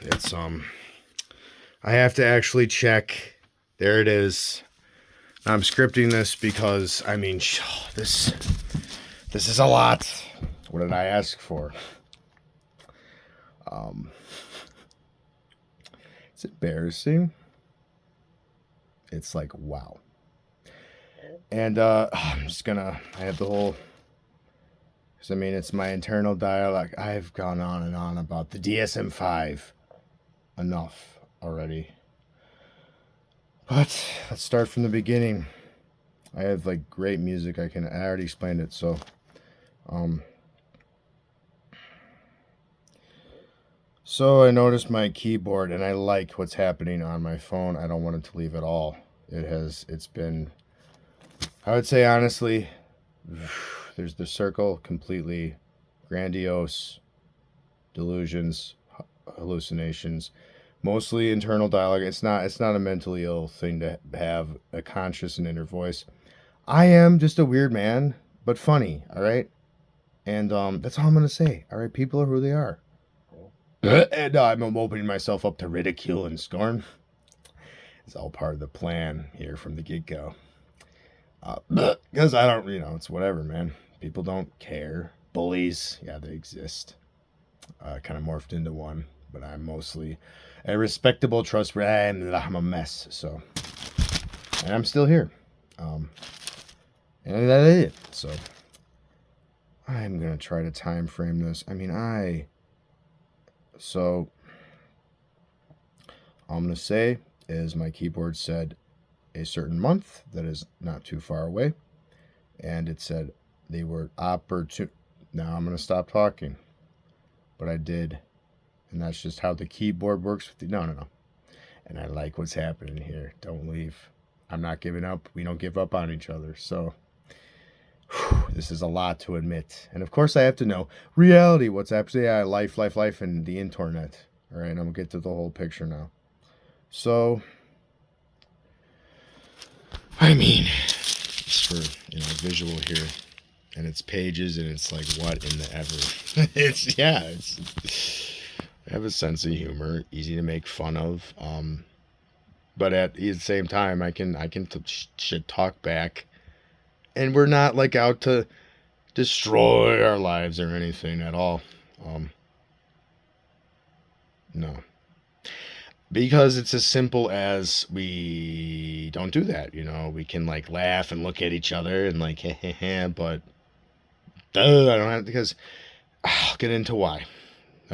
It's I have to actually check. There it is. I'm scripting this because I mean this is a lot. What did I ask for? Um it's embarrassing. It's like wow. And I'm just gonna I have the whole because I mean it's my internal dialogue. I've gone on and on about the DSM-5 enough already. But let's start from the beginning. I have like great music. I already explained it. So, um, so I noticed my keyboard, and I like what's happening on my phone. I don't want it to leave at all. It's been, I would say honestly, there's the circle completely grandiose delusions, hallucinations, mostly internal dialogue. It's not a mentally ill thing to have a conscious and inner voice. I am just a weird man, but funny, all right? And that's all I'm going to say. All right, people are who they are. And I'm opening myself up to ridicule and scorn. It's all part of the plan here from the get-go. Because I don't, it's whatever, man. People don't care. Bullies, yeah, they exist. Kind of morphed into one, but I'm mostly a respectable, trustworthy. I'm a mess, so, and I'm still here, and that is it. So I'm gonna try to time frame this. I mean, so all I'm gonna say is my keyboard said a certain month that is not too far away, and it said they were opportune. Now I'm gonna stop talking, but I did. And that's just how the keyboard works with the no. And I like what's happening here. Don't leave. I'm not giving up. We don't give up on each other. So this is a lot to admit. And of course I have to know reality, what's actually life, and the internet. All right, I'm gonna get to the whole picture now. So I mean, it's for visual here. And it's pages and it's like what in the ever. it's I have a sense of humor, easy to make fun of. But at the same time, I can shit talk back, and we're not like out to destroy our lives or anything at all. No, because it's as simple as we don't do that. We can like laugh and look at each other and like, but I don't have because I'll get into why.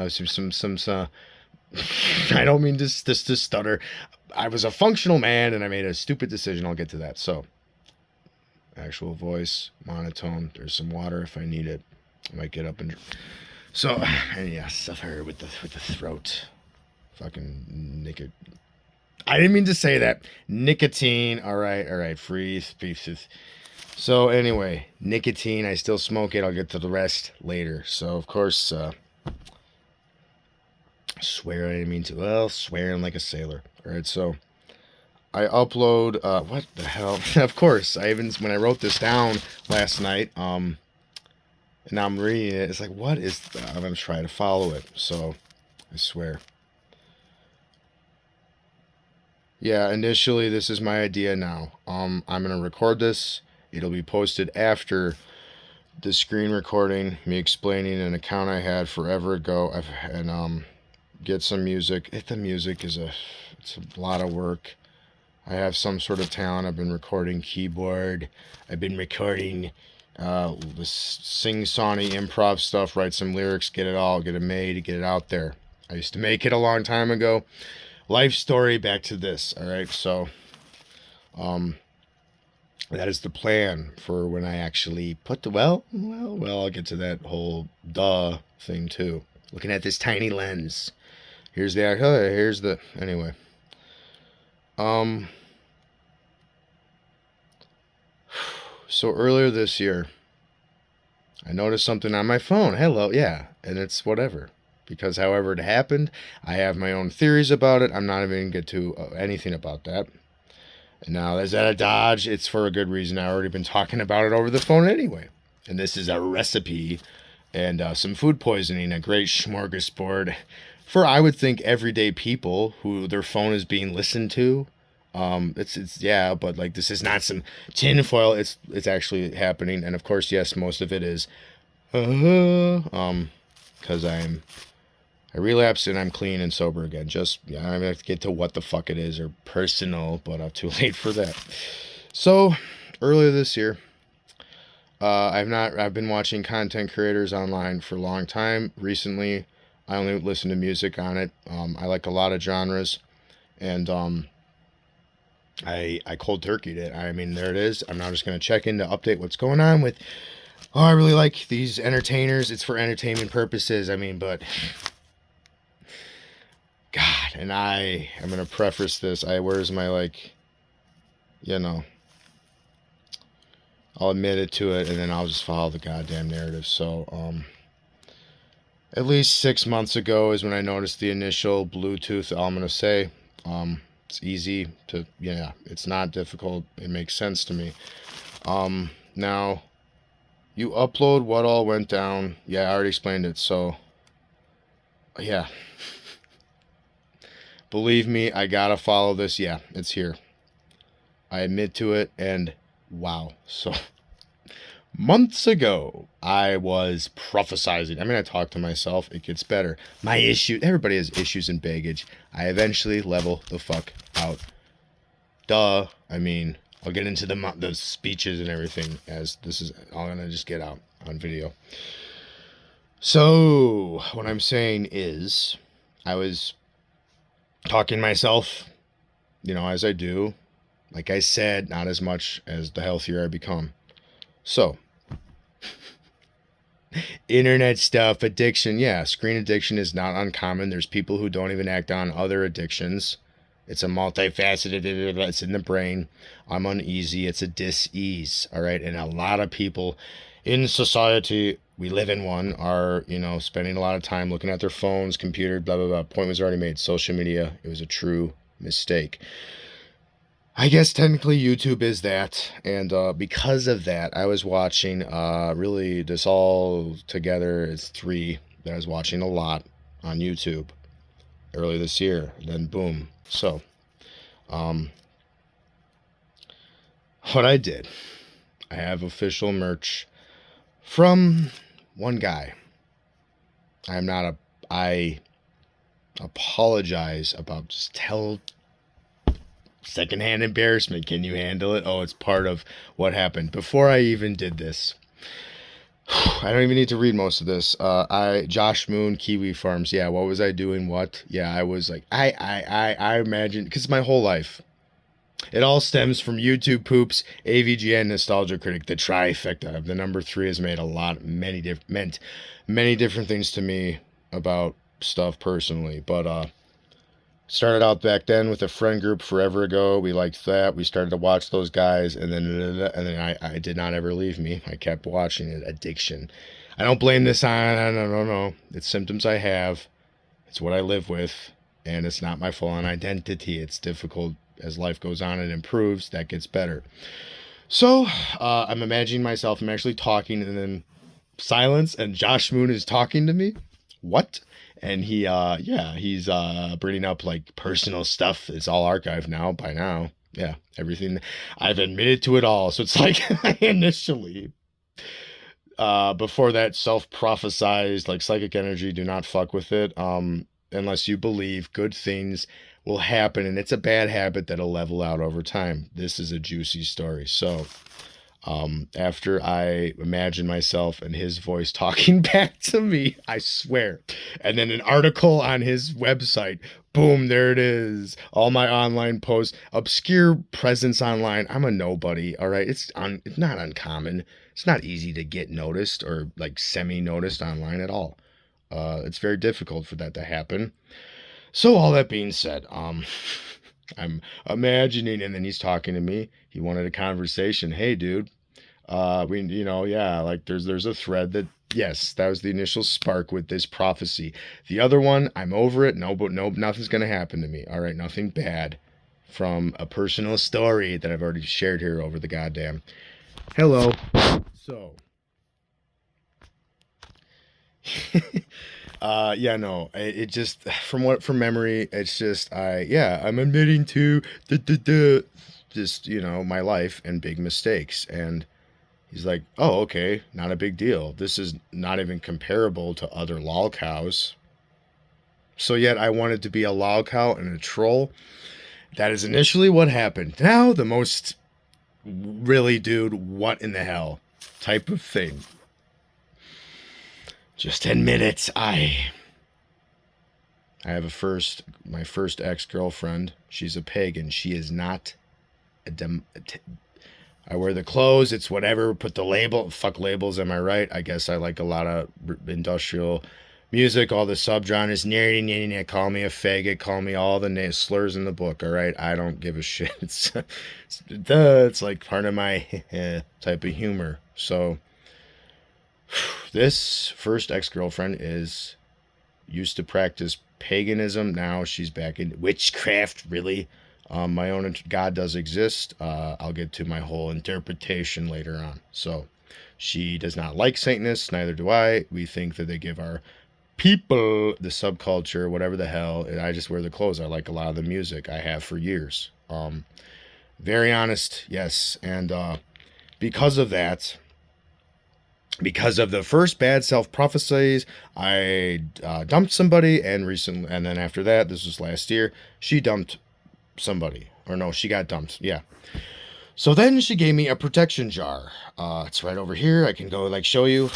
Some I don't mean this to stutter. I was a functional man and I made a stupid decision. I'll get to that. So, actual voice, monotone. There's some water if I need it. I might get up and and yeah, suffer with the throat. Fucking nicotine. I didn't mean to say that. Nicotine. All right. Free. So anyway, nicotine. I still smoke it. I'll get to the rest later. So of course. Swear I didn't mean to. Well, swearing like a sailor. All right, so I upload. What the hell? Of course, when I wrote this down last night. And now I'm reading it. It's like, what is? I'm gonna try to follow it. So, I swear. Yeah, initially this is my idea. Now, I'm gonna record this. It'll be posted after the screen recording, me explaining an account I had forever ago. Get some music. The music it's a lot of work. I have some sort of talent. I've been recording keyboard. I've been recording the sing-songy improv stuff, write some lyrics, get it made, get it out there. I used to make it a long time ago. Life story, back to this. All right, so that is the plan for when I actually put well, I'll get to that whole thing too. Looking at this tiny lens. Here's the anyway. So earlier this year, I noticed something on my phone. Hello, yeah, and it's whatever. Because however it happened, I have my own theories about it. I'm not even going to get to anything about that. And now, is that a dodge? It's for a good reason. I've already been talking about it over the phone anyway. And this is a recipe and some food poisoning, a great smorgasbord for, I would think, everyday people who their phone is being listened to. It's yeah, but like this is not some tinfoil. It's actually happening, and of course, yes, most of it is, because I relapsed and I'm clean and sober again. Just yeah, I'm gonna have to get to what the fuck it is or personal, but I'm too late for that. So earlier this year, I've been watching content creators online for a long time. Recently, I only listen to music on it. I like a lot of genres, and I cold turkeyed it. I mean, there it is. I'm now just gonna check in to update what's going on with. Oh, I really like these entertainers. It's for entertainment purposes. I mean, but God, and I'm gonna preface this. Where's my like, you know, I'll admit it to it, and then I'll just follow the goddamn narrative. So, at least 6 months ago is when I noticed the initial Bluetooth. All I'm gonna say, it's easy to, yeah, it's not difficult. It makes sense to me. Now, you upload what all went down. Yeah, I already explained it. So, yeah. Believe me, I gotta follow this. Yeah, it's here. I admit to it, and wow. So, months ago, I was prophesizing. I mean, I talk to myself. It gets better. My issue, everybody has issues and baggage. I eventually level the fuck out. Duh. I mean, I'll get into the speeches and everything, as this is all gonna just get out on video. So, what I'm saying is, I was talking to myself, as I do. Like I said, not as much as the healthier I become. So, internet stuff, addiction. Yeah, screen addiction is not uncommon. There's people who don't even act on other addictions. It's a multifaceted, it's in the brain. I'm uneasy. It's a dis-ease. All right. And a lot of people in society, we live in one, are, spending a lot of time looking at their phones, computer, blah, blah, blah. Point was already made. Social media, it was a true mistake. I guess technically YouTube is that, and because of that, I was watching, really, this all together is 3 that I was watching a lot on YouTube earlier this year, then boom. So, what I did, I have official merch from one guy. I apologize about, just tell secondhand embarrassment. Can you handle it? Oh, it's part of what happened. Before I even did this, I don't even need to read most of this. Josh Moon, Kiwi Farms. Yeah, what was I doing? What? Yeah, I was like, I imagine, because my whole life, it all stems from YouTube poops, AVGN, Nostalgia Critic, the trifecta. The number 3 has made meant many different things to me about stuff personally, but started out back then with a friend group forever ago. We liked that. We started to watch those guys, and then I did not ever leave me. I kept watching it. Addiction. I don't blame this on, no. It's symptoms I have. It's what I live with, and it's not my full-on identity. It's difficult as life goes on and improves. That gets better. So, I'm imagining myself, I'm actually talking, and then silence, and Josh Moon is talking to me. What? And he's bringing up like personal stuff. It's all archived now by now. Yeah, everything. I've admitted to it all. So it's like initially, before that, self-prophesized, like psychic energy, do not fuck with it. Unless you believe good things will happen, and it's a bad habit that'll level out over time. This is a juicy story. So, after I imagine myself and his voice talking back to me, I swear, and then an article on his website, boom, there it is. All my online posts, obscure presence online. I'm a nobody. All right. It's not uncommon. It's not easy to get noticed or like semi-noticed online at all. It's very difficult for that to happen. So all that being said, I'm imagining, and then he's talking to me. He wanted a conversation. Hey, dude, like there's a thread that, yes, that was the initial spark with this prophecy. The other one, I'm over it. No, nothing's going to happen to me. All right. Nothing bad from a personal story that I've already shared here over the goddamn. Hello. So, Yeah, no, it just from memory, it's just I'm admitting to just my life and big mistakes, and he's like, oh, okay, not a big deal. This is not even comparable to other lol cows. So yet I wanted to be a lol cow and a troll. That is initially what happened. Now the most really, dude, what in the hell type of thing. Just admit it. I have my first ex-girlfriend. She's a pagan. She is not I wear the clothes. It's whatever. Put the label. Fuck labels. Am I right? I guess I like a lot of industrial music. All the subgenres. Nerdy. Call me a faggot. Call me all the slurs in the book. All right. I don't give a shit. It's like part of my type of humor. So this first ex-girlfriend used to practice paganism. Now she's back in witchcraft. Really. My own God does exist. I'll get to my whole interpretation later on. So she does not like Satanists, neither do I. We think that they give our people, the subculture, whatever the hell. And I just wear the clothes. I like a lot of the music. I have for years. Very honest, yes. And because of that, because of the first bad self-prophecies, I dumped somebody, and then after that, this was last year, she dumped somebody. Or no, she got dumped. Yeah. So then she gave me a protection jar. It's right over here. I can go show you.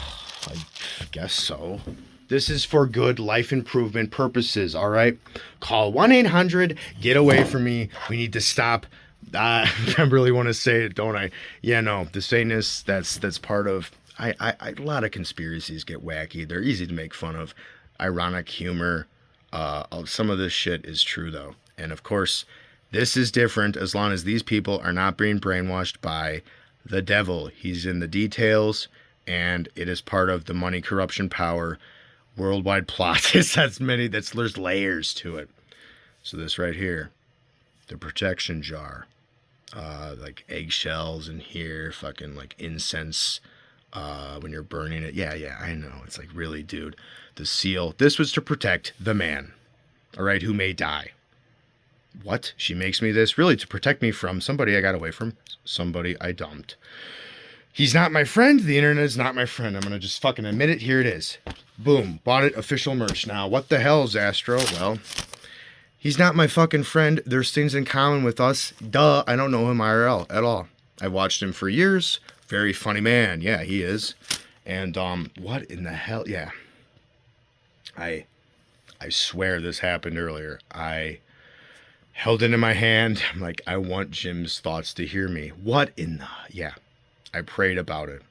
I guess so. This is for good life improvement purposes, all right? Call 1-800, get away from me. We need to stop. I really want to say it, don't I? Yeah, no, the Satanists, that's part of... a lot of conspiracies get wacky. They're easy to make fun of. Ironic humor. Some of this shit is true, though. And, of course, this is different as long as these people are not being brainwashed by the devil. He's in the details, and it is part of the money, corruption, power, worldwide plot. There's layers to it. So this right here, the protection jar, like eggshells in here, fucking like incense, when you're burning it. Yeah, I know. It's like, really, dude. The seal. This was to protect the man, all right, who may die. What? She makes me this? Really, to protect me from somebody I got away from, somebody I dumped. He's not my friend. The internet is not my friend. I'm going to just fucking admit it. Here it is. Boom. Bought it. Official merch. Now, what the hell, Zastro? Well, he's not my fucking friend. There's things in common with us. Duh. I don't know him IRL at all. I watched him for years. Very funny man. Yeah, he is. And, what in the hell? Yeah. I swear this happened earlier. I held it in my hand. I'm like, I want Jim's thoughts to hear me. What in the... Yeah. I prayed about it.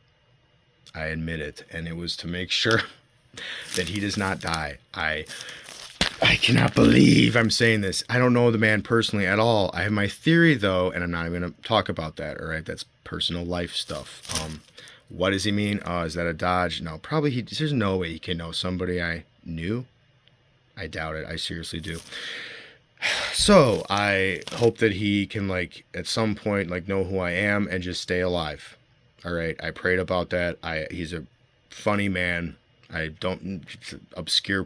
I admit it. And it was to make sure that he does not die. I cannot believe I'm saying this. I don't know the man personally at all. I have my theory, though, and I'm not even going to talk about that, all right? That's personal life stuff. What does he mean? Is that a dodge? No, probably there's no way he can know somebody I knew. I doubt it. I seriously do. So I hope that he can, at some point, know who I am and just stay alive. All right. I prayed about that. He's a funny man. I don't... obscure...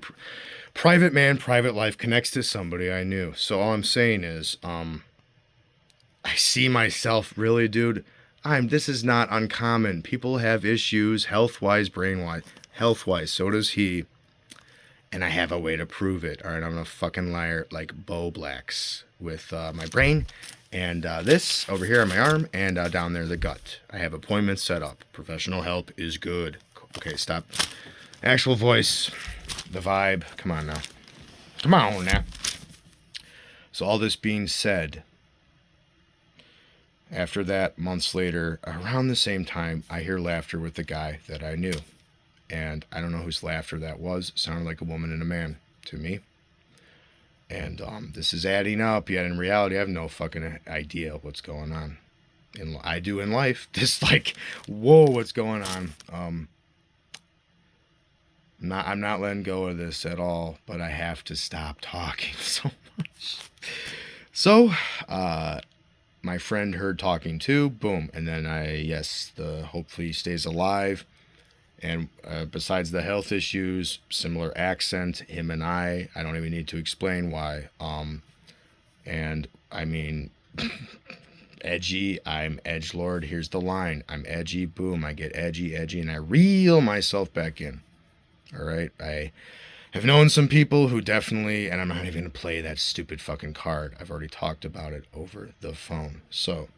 private man, private life connects to somebody I knew. So all I'm saying is, I see myself, really, dude. This is not uncommon. People have issues, health-wise, brain-wise. Health-wise, so does he. And I have a way to prove it. All right, I'm a fucking liar like Bo Blacks with my brain. And this over here on my arm, and down there the gut. I have appointments set up. Professional help is good. Okay, stop. Actual voice. The vibe. Come on now. Come on now. So all this being said, after that, months later, around the same time, I hear laughter with the guy that I knew. And I don't know whose laughter that was. It sounded like a woman and a man to me. And this is adding up. Yet in reality, I have no fucking idea what's going on. And I do in life. Just whoa, what's going on? I'm not letting go of this at all. But I have to stop talking so much. So, my friend heard talking too. Boom. And then hopefully he stays alive. And besides the health issues, similar accent, him and I don't even need to explain why. And I mean, edgy, I'm edgelord. Here's the line. I'm edgy, boom, I get edgy, and I reel myself back in. All right, I have known some people who definitely, and I'm not even going to play that stupid fucking card. I've already talked about it over the phone. So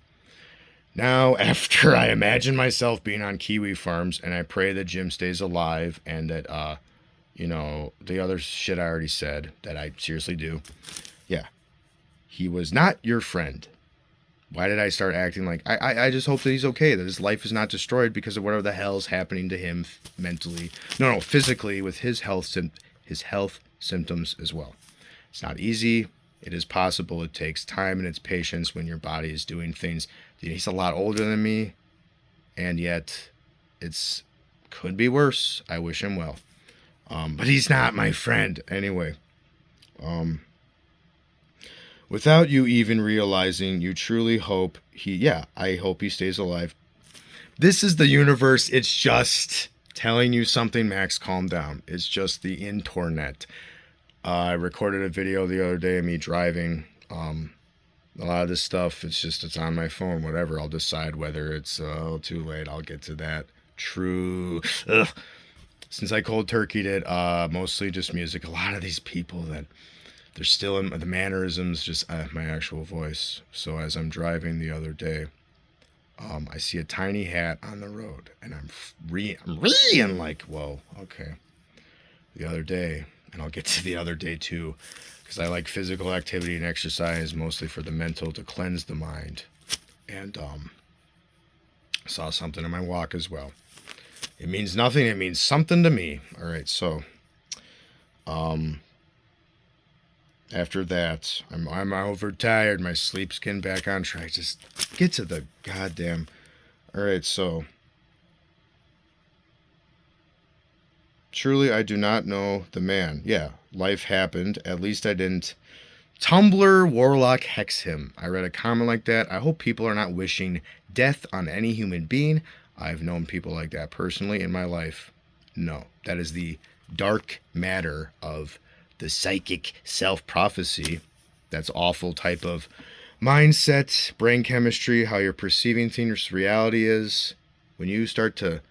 now, after I imagine myself being on kiwi farms, and I pray that Jim stays alive, and that, the other shit I already said, that I seriously do. Yeah. He was not your friend. Why did I start acting like... I just hope that he's okay, that his life is not destroyed because of whatever the hell's happening to him mentally. No, physically, with his health symptoms as well. It's not easy. It is possible. It takes time and it's patience when your body is doing things. He's a lot older than me, and yet could be worse. I wish him well. But he's not my friend. Anyway, without you even realizing, you truly hope I hope he stays alive. This is the universe. It's just telling you something, Max, calm down. It's just the internet. I recorded a video the other day of me driving. A lot of this stuff, it's on my phone, whatever. I'll decide whether it's too late. I'll get to that. True. Ugh. Since I cold turkeyed it, mostly just music. A lot of these people that they're still in the mannerisms, just my actual voice. So as I'm driving the other day, I see a tiny hat on the road, and I'm reeing like, whoa, okay. The other day, and I'll get to the other day too, because I like physical activity and exercise mostly for the mental, to cleanse the mind. And saw something in my walk as well. It means nothing. It means something to me. All right, so after that, I'm overtired. My sleep's getting back on track. Just get to the goddamn. All right, so truly, I do not know the man. Yeah, life happened. At least I didn't Tumblr Warlock hex him. I read a comment like that. I hope people are not wishing death on any human being. I've known people like that personally in my life. No, that is the dark matter of the psychic self-prophecy. That's awful type of mindset, brain chemistry, how you're perceiving things, reality is. When you start to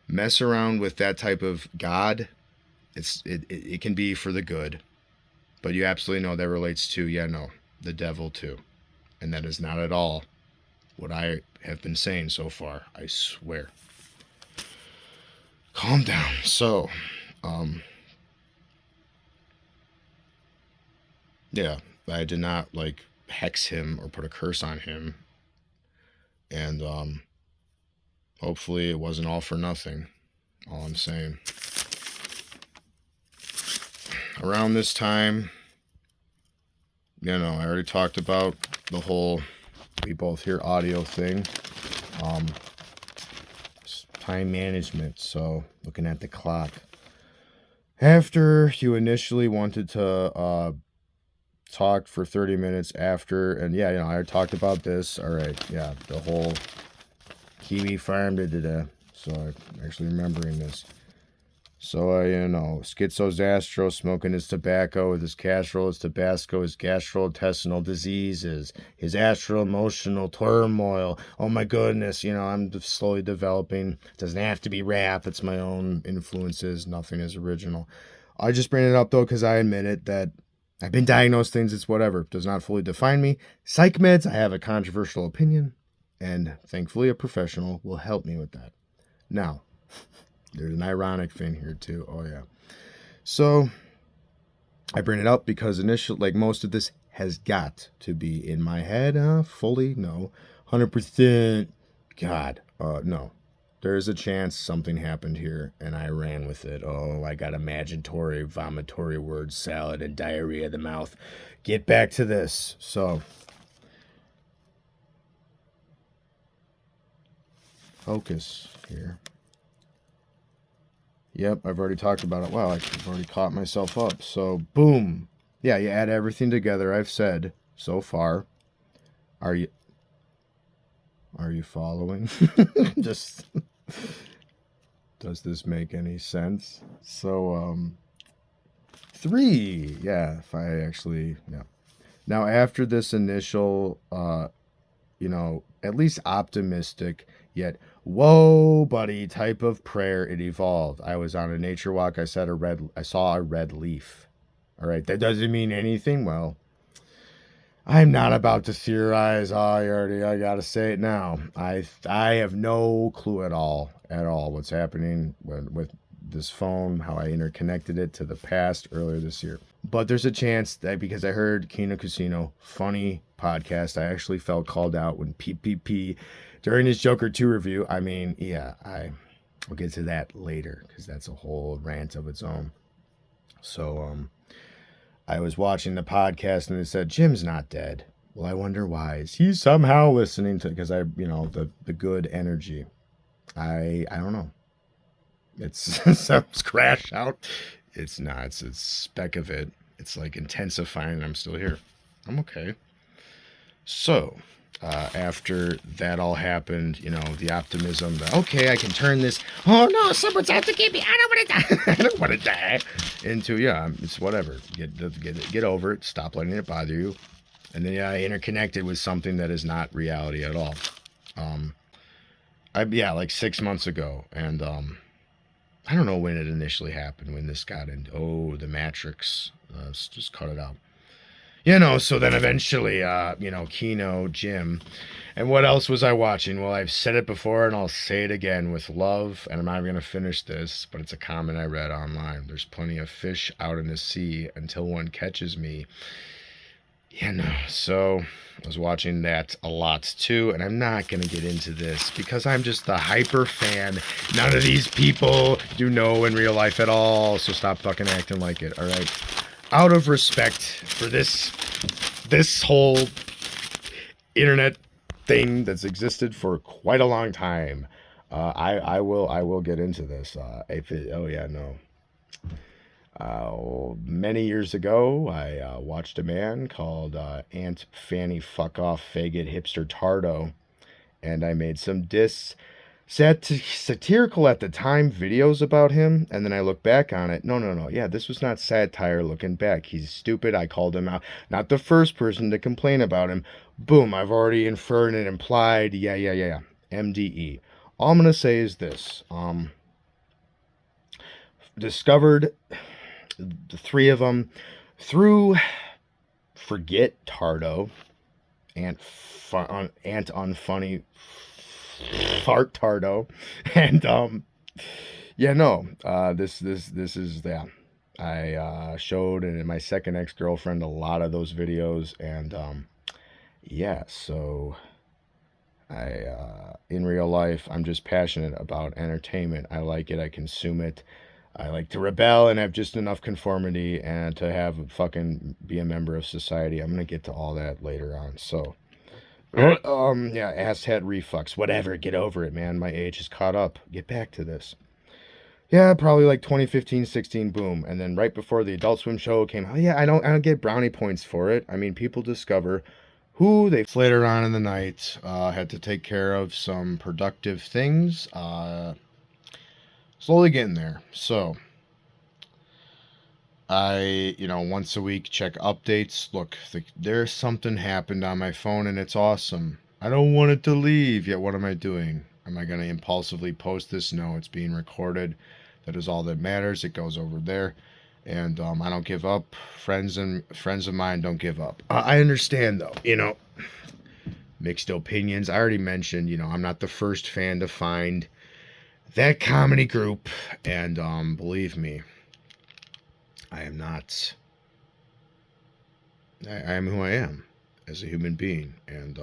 mess around with that type of God, it can be for the good. But you absolutely know that relates to, the devil too. And that is not at all what I have been saying so far, I swear. Calm down. So, I did not hex him or put a curse on him. And hopefully it wasn't all for nothing. All I'm saying. Around this time, I already talked about the whole we both hear audio thing. Time management. So looking at the clock. After you initially wanted to talk for 30 minutes after, and I talked about this. All right, the whole kiwi farm So I'm actually remembering this. So, Schizo's astro, smoking his tobacco with his casserole, his Tabasco, his gastrointestinal diseases, his astral emotional turmoil. Oh my goodness, I'm slowly developing. It doesn't have to be rap. It's my own influences. Nothing is original. I just bring it up, though, because I admit it that I've been diagnosed things. It's whatever. It does not fully define me. Psych meds, I have a controversial opinion, and thankfully a professional will help me with that. Now, there's an ironic thing here, too. Oh, yeah. So, I bring it up because initially, most of this has got to be in my head. Fully, no. 100%, God, no. There is a chance something happened here, and I ran with it. Oh, I got imaginatory, vomitory words, salad, and diarrhea of the mouth. Get back to this. So, focus here. Yep, I've already talked about it. Wow, I've already caught myself up. So, boom. Yeah, you add everything together I've said so far. Are you following? Just Does this make any sense? So, 3, yeah, if I actually, yeah. Now, after this initial, at least optimistic, yet, whoa, buddy, type of prayer, it evolved. I was on a nature walk. I saw a red leaf. All right, that doesn't mean anything. Well, I'm not about to theorize. I gotta say it now. I have no clue at all what's happening with this phone, how I interconnected it to the past earlier this year. But there's a chance that because I heard Kino Casino, funny podcast, I actually felt called out when PPP during his Joker 2 review. I mean, yeah, we'll get to that later because that's a whole rant of its own. So, I was watching the podcast and it said, Jim's not dead. Well, I wonder why. Is he somehow listening to, because the good energy. I don't know. It's sounds crash out. It's not. It's a speck of it. It's like intensifying and I'm still here. I'm okay. So, after that all happened, the optimism that, okay, I can turn this, oh no, someone's out to get me, I don't want to die, I don't want to die, into, yeah, it's whatever, get over it, stop letting it bother you, and then, I interconnected with something that is not reality at all, like 6 months ago, and, I don't know when it initially happened, when this got into, the Matrix, let's just cut it out. So then eventually, Kino, Jim, and what else was I watching? Well, I've said it before and I'll say it again with love, and I'm not going to finish this, but it's a comment I read online. There's plenty of fish out in the sea until one catches me. So I was watching that a lot too, and I'm not going to get into this because I'm just the hyper fan. None of these people you know in real life at all, so stop fucking acting like it, all right? Out of respect for this whole internet thing that's existed for quite a long time, I will get into this. Many years ago, I watched a man called Aunt Fanny Fuck Off Faggot Hipster Tardo, and I made some satirical at the time videos about him, and then I look back on it. No. Yeah, this was not satire looking back. He's stupid. I called him out. Not the first person to complain about him. Boom, I've already inferred and implied. Yeah. MDE. All I'm going to say is this. Discovered the 3 of them through Forget Tardo, Aunt Unfunny Fart Tardo, and this is that. I showed and my second ex-girlfriend a lot of those videos, and so I in real life I'm just passionate about entertainment. I like it, I consume it. I like to rebel and have just enough conformity and to be a member of society. I'm gonna get to all that later on. So asshat reflux, whatever, get over it, man. My age is caught up. Get back to this. Yeah, probably like 2015, 16, boom. And then right before the Adult Swim show came out, I don't get brownie points for it. I mean, people discover who they... Later on in the night, had to take care of some productive things. Slowly getting there. So, I, once a week check updates. Look, there's something happened on my phone and it's awesome. I don't want it to leave. Yet what am I doing? Am I going to impulsively post this? No, it's being recorded. That is all that matters. It goes over there. And I don't give up. Friends of mine don't give up. I understand, though, mixed opinions. I already mentioned, I'm not the first fan to find that comedy group. And believe me, I am not. I am who I am as a human being. And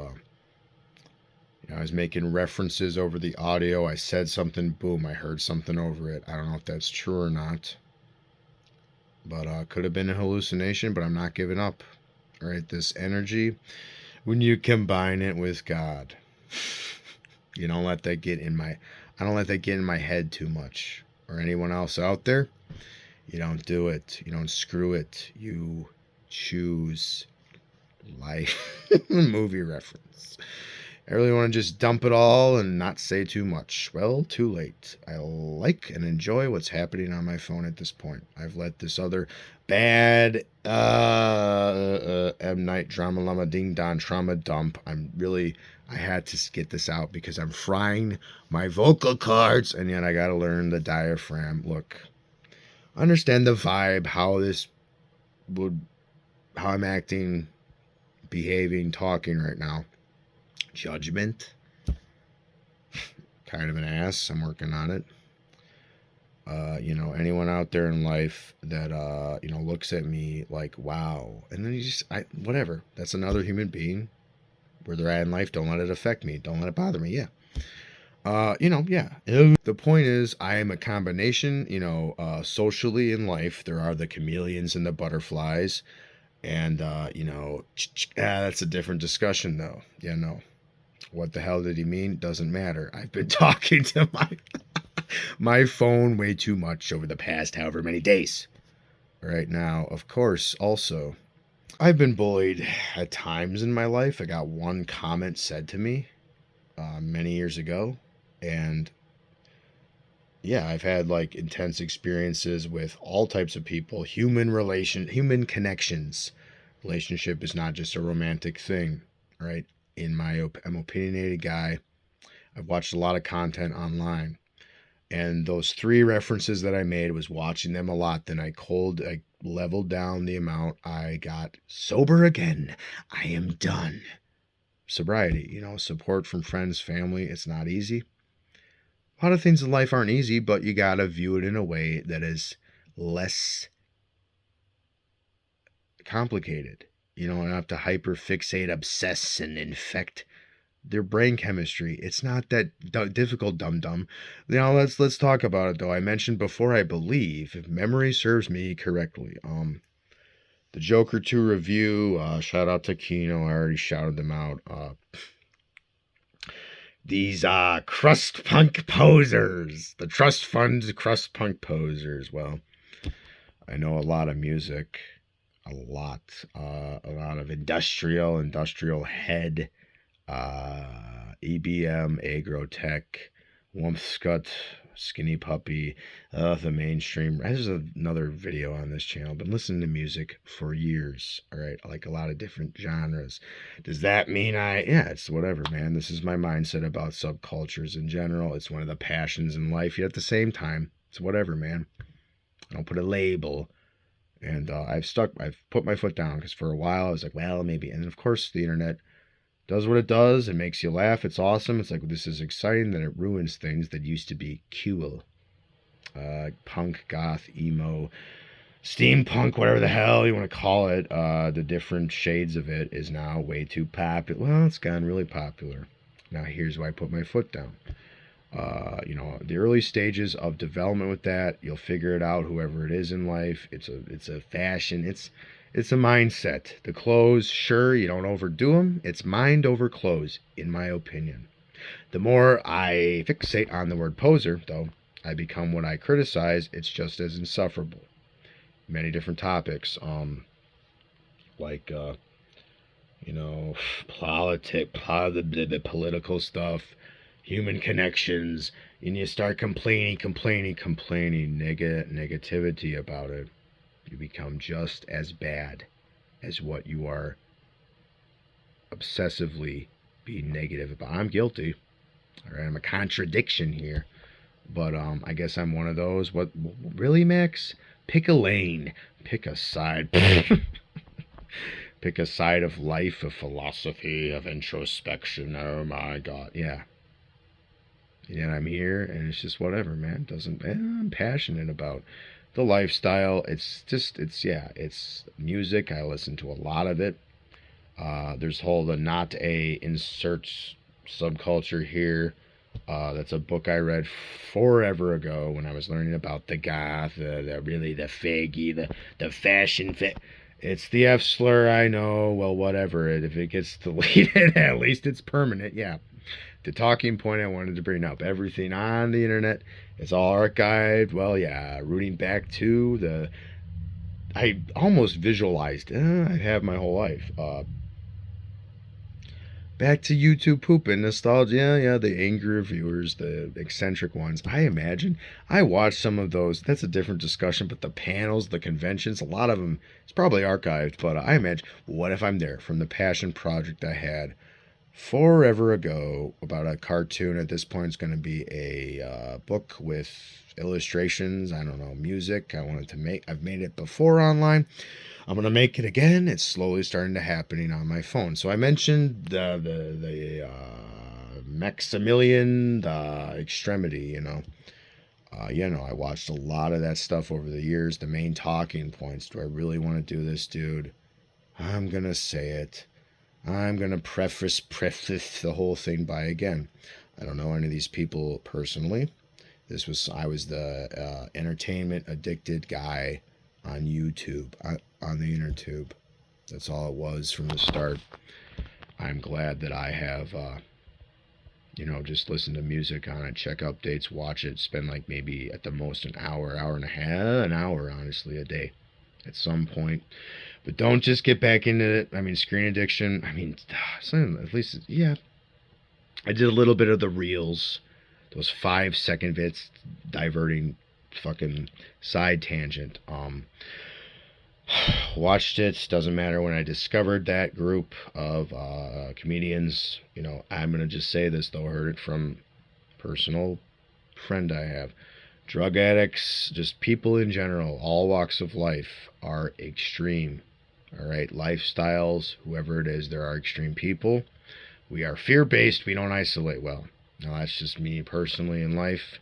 I was making references over the audio. I said something, boom, I heard something over it. I don't know if that's true or not. But could have been a hallucination, but I'm not giving up. All right, this energy, when you combine it with God, I don't let that get in my head too much. Or anyone else out there, you don't do it. You don't screw it. You choose life. Movie reference. I really want to just dump it all and not say too much. Well, too late. I like and enjoy what's happening on my phone at this point. I've let this other bad M. Night Drama Llama Ding Don Trauma dump. I had to get this out because I'm frying my vocal cords, and yet I got to learn the diaphragm. Look, understand the vibe, how I'm acting, behaving, talking right now. Judgment. Kind of an ass. I'm working on it. Anyone out there in life that, looks at me like, wow. And then whatever. That's another human being. Where they're at in life, don't let it affect me. Don't let it bother me. Yeah. Yeah. The point is, I am a combination, socially in life. There are the chameleons and the butterflies. And, that's a different discussion, though. Yeah, no. What the hell did he mean? Doesn't matter. I've been talking to my phone way too much over the past however many days. Right now, of course, also, I've been bullied at times in my life. I got one comment said to me many years ago. And yeah, I've had like intense experiences with all types of people, human connections. Relationship is not just a romantic thing, right? I'm an opinionated guy. I've watched a lot of content online. And those 3 references that I made was watching them a lot. Then I leveled down the amount. I got sober again. I am done. Sobriety, support from friends, family. It's not easy. A lot of things in life aren't easy, but you got to view it in a way that is less complicated. You don't have to hyperfixate, obsess, and infect their brain chemistry. It's not that difficult, dum-dum. Let's talk about it, though. I mentioned before, I believe, if memory serves me correctly, the Joker 2 review, shout out to Kino, I already shouted them out. These crust punk posers, the trust fund crust punk posers. Well, I know a lot of music, a lot of industrial head, EBM, Agrotech, Wumpscut, Skinny Puppy, the mainstream. There's another video on this channel. Been listening to music for years. All right, I like a lot of different genres. Does that mean it's whatever, man. This is my mindset about subcultures in general. It's one of the passions in life. Yet at the same time, it's whatever, man. I don't put a label. And I've put my foot down because for a while I was like, well, maybe. And of course, the internet does what it does. It makes you laugh. It's awesome. It's like, this is exciting. Then it ruins things that used to be cool. Punk, goth, emo, steampunk, whatever the hell you want to call it. The different shades of it is now way too popular. Well, it's gotten really popular. Now here's why I put my foot down. The early stages of development with that, you'll figure it out, whoever it is in life. It's a fashion. It's a mindset. The clothes, sure, you don't overdo them. It's mind over clothes, in my opinion. The more I fixate on the word poser, though, I become what I criticize. It's just as insufferable. Many different topics, political stuff, human connections, and you start complaining, negativity about it. You become just as bad as what you are obsessively being negative about. I'm guilty. All right, I'm a contradiction here. But I guess I'm one of those. What really, Max? Pick a lane. Pick a side. Pick a side of life, of philosophy, of introspection. Oh my God. Yeah. And I'm here, and it's just whatever, man. I'm passionate about the lifestyle. It's music. I listen to a lot of it. There's the not a inserts subculture here. That's a book I read forever ago when I was learning about the goth, the faggy, the fashion fit. It's the F slur, I know. Well, whatever. If it gets deleted, at least it's permanent. Yeah. The talking point I wanted to bring up. Everything on the internet is all archived. Well, yeah, rooting back to I almost visualized, I have my whole life. Back to YouTube pooping, nostalgia, yeah, the angry reviewers, the eccentric ones. I imagine I watched some of those. That's a different discussion, but the panels, the conventions, a lot of them, it's probably archived, but I imagine, what if I'm there from the passion project I had forever ago about a cartoon? At this point, it's going to be a book with illustrations. I don't know, music. I wanted to make, I've made it before online. I'm gonna make it again. It's slowly starting to happening on my phone. So I mentioned the Maximilian, the Extremity. I watched a lot of that stuff over the years. The main talking points. Do I really want to do this, dude? I'm gonna say it. I'm gonna preface the whole thing by, again, I don't know any of these people personally. I was the entertainment addicted guy on YouTube, on the inner tube. That's all it was from the start. I'm glad that I have, just listen to music on it, check updates, watch it, spend like maybe at the most an hour and a half, an hour, honestly, a day at some point. But don't just get back into it. I mean, screen addiction, at least, yeah. I did a little bit of the reels, those 5-second bits, diverting fucking side tangent. Watched it. Doesn't matter. When I discovered that group of comedians, I'm gonna just say this though. I heard it from personal friend I have. Drug addicts, just people in general, all walks of life are extreme. All right, lifestyles, whoever it is, there are extreme people. We are fear-based. We don't isolate well. Now that's just me personally in life.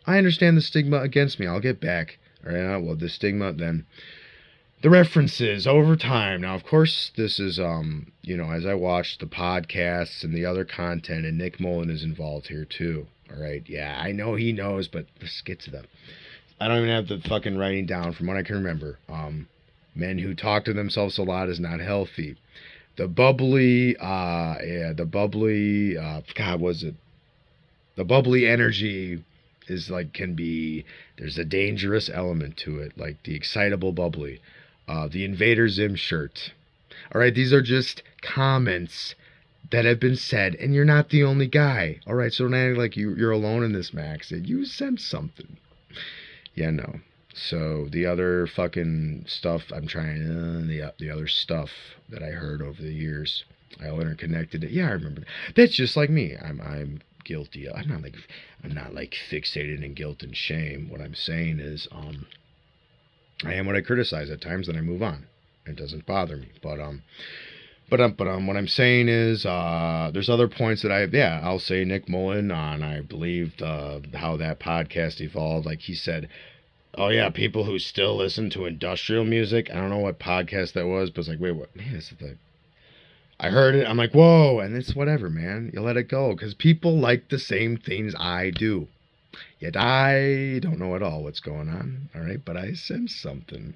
I understand the stigma against me. I'll get back. All right, well, the stigma, then the references over time. Now, of course, this is, as I watch the podcasts and the other content, and Nick Mullen is involved here too. All right, yeah, I know he knows, but let's get to them. I don't even have the fucking writing down from what I can remember. Men who talk to themselves a lot is not healthy. The bubbly energy is like, there's a dangerous element to it, like the excitable bubbly. The Invader Zim shirt. All right, these are just comments that have been said, and you're not the only guy. All right, so don't act like you're alone in this, Max. You sent something. Yeah, no. So the other fucking stuff I'm trying, the other stuff that I heard over the years, I all interconnected it. Yeah, I remember. That's just like me. I'm guilty. I'm not like fixated in guilt and shame. What I'm saying is, I am what I criticize at times, then I move on. It doesn't bother me. But what I'm saying is, there's other points that I'll say Nick Mullen on, I believed, how that podcast evolved. Like he said, oh yeah, people who still listen to industrial music. I don't know what podcast that was, but it's like, wait, what? Man, this is I heard it. I'm like, whoa, and it's whatever, man. You let it go, because people like the same things I do. Yet I don't know at all what's going on, all right? But I sense something,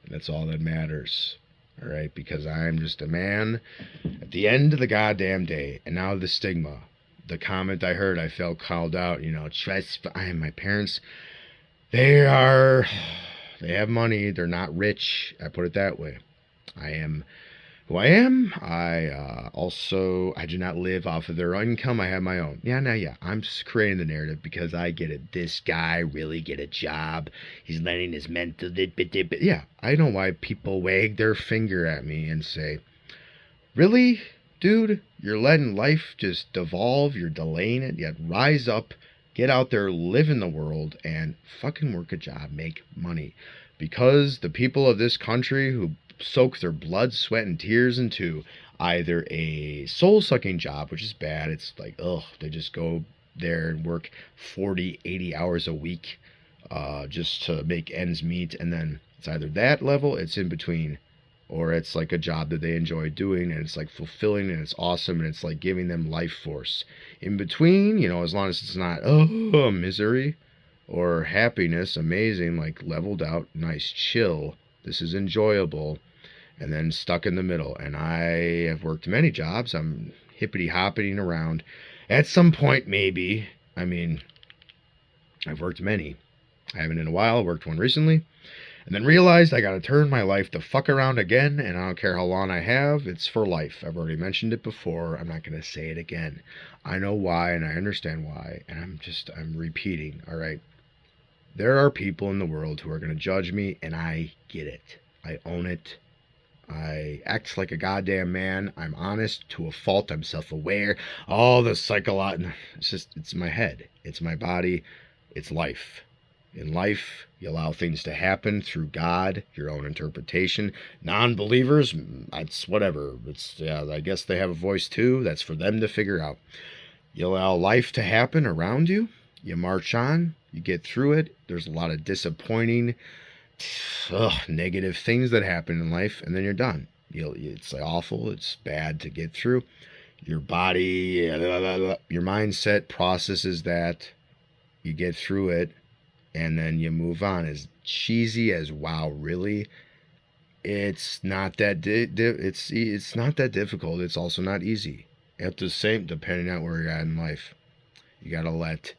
and that's all that matters, all right? Because I'm just a man at the end of the goddamn day. And now the stigma. The comment I heard, I felt called out, my parents, they have money. They're not rich. I put it that way. I am who I am. I do not live off of their income. I have my own. I'm just creating the narrative because I get it. This guy really get a job. He's letting his mental. Yeah, I know why people wag their finger at me and say, really, dude, you're letting life just devolve. You're delaying it. Yet rise up, get out there, live in the world, and fucking work a job, make money. Because the people of this country who soak their blood, sweat, and tears into either a soul-sucking job, which is bad. It's like, they just go there and work 40, 80 hours a week just to make ends meet. And then it's either that level, it's in between, or it's like a job that they enjoy doing, and it's like fulfilling, and it's awesome, and it's like giving them life force. In between, as long as it's not, misery or happiness, amazing, like leveled out, nice, chill, this is enjoyable, and then stuck in the middle. And I have worked many jobs. I'm hippity-hopping around. At some point, maybe. I've worked many. I haven't in a while. I worked one recently. And then realized I got to turn my life the fuck around again, and I don't care how long I have. It's for life. I've already mentioned it before. I'm not going to say it again. I know why, and I understand why, and I'm repeating, all right? There are people in the world who are going to judge me, and I get it. I own it. I act like a goddamn man. I'm honest to a fault. I'm self-aware. All the psychological... It's my head. It's my body. It's life. In life, you allow things to happen through God, your own interpretation. Non-believers, it's whatever. I guess they have a voice too. That's for them to figure out. You allow life to happen around you. You march on. You get through it. There's a lot of disappointing, negative things that happen in life, and then you're done. It's awful. It's bad to get through. Your body, your mindset processes that. You get through it. And then you move on. As cheesy as wow, really, it's not that it's not that difficult. It's also not easy. At the same, depending on where you're at in life, you gotta let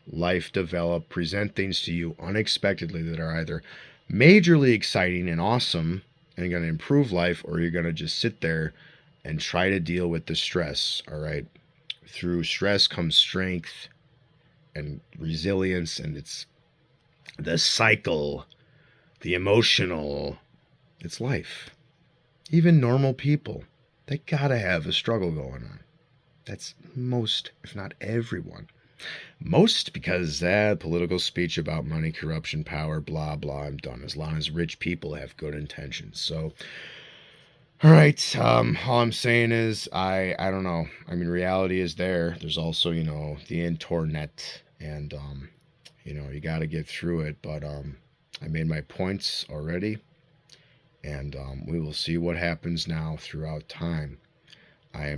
life develop, present things to you unexpectedly that are either majorly exciting and awesome and gonna improve life, or you're gonna just sit there and try to deal with the stress. All right, through stress comes strength and resilience, and it's the cycle, the emotional, it's life. Even normal people, they gotta have a struggle going on. That's most, if not everyone. Most because political speech about money, corruption, power, blah, blah, I'm done. As long as rich people have good intentions. So, all right, all I'm saying is, I don't know. I mean, reality is there. There's also, the internet, and, you got to get through it, but I made my points already, and we will see what happens now throughout time. I